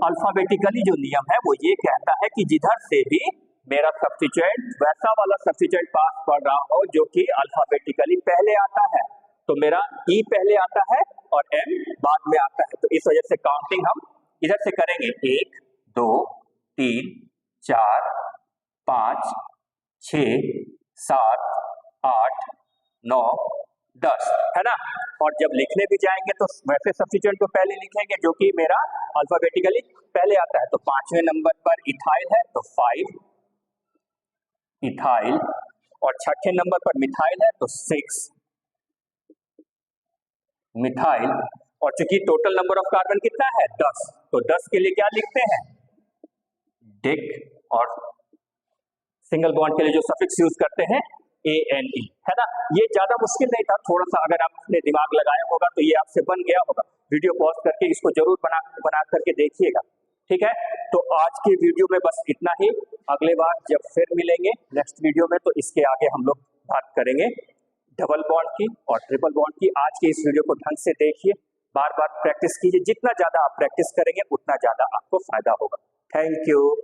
अल्फाबेटिकली जो नियम है वो ये कहता है कि जिधर से भी मेरा सब्स्टिट्यूएंट वैसा वाला सब्स्टिट्यूएंट पास कर रहा हो जो कि अल्फाबेटिकली पहले आता है, तो मेरा E पहले आता है और M बाद में आता है। तो इस वजह से काउंटिंग हम इधर से करेंगे, 1 2 3 4 5 6 7 8 9 10, है ना। और जब लिखने भी जाएंगे तो वैसे सब्स्टिट्यूएंट को पहले लिखेंगे जो कि मेरा अल्फाबेटिकली पहले आता है। तो 5वें नंबर पर इथाइल है तो 5 इथाइल और छठे नंबर पर मिथाइल है तो 6 मिथाइल। और चूंकि टोटल नंबर ऑफ कार्बन कितना है 10, तो 10 के लिए क्या लिखते हैं डिक, और सिंगल बॉन्ड के लिए जो सफिक्स यूज करते हैं ANE, है ना। ये ज्यादा मुश्किल नहीं था, थोड़ा सा अगर आपने दिमाग लगाया होगा तो ये आपसे बन गया होगा। वीडियो पॉज करके इसको जरूर बना करके देखिएगा, ठीक है। तो आज की वीडियो में बस इतना ही, अगले बार जब फिर मिलेंगे नेक्स्ट वीडियो में तो इसके आगे हम लोग बात करेंगे डबल बॉन्ड की और ट्रिपल बॉन्ड की। आज के इस वीडियो को ढंग से देखिए, बार बार प्रैक्टिस कीजिए, जितना ज्यादा आप प्रैक्टिस करेंगे उतना ज्यादा आपको फायदा होगा। Thank you.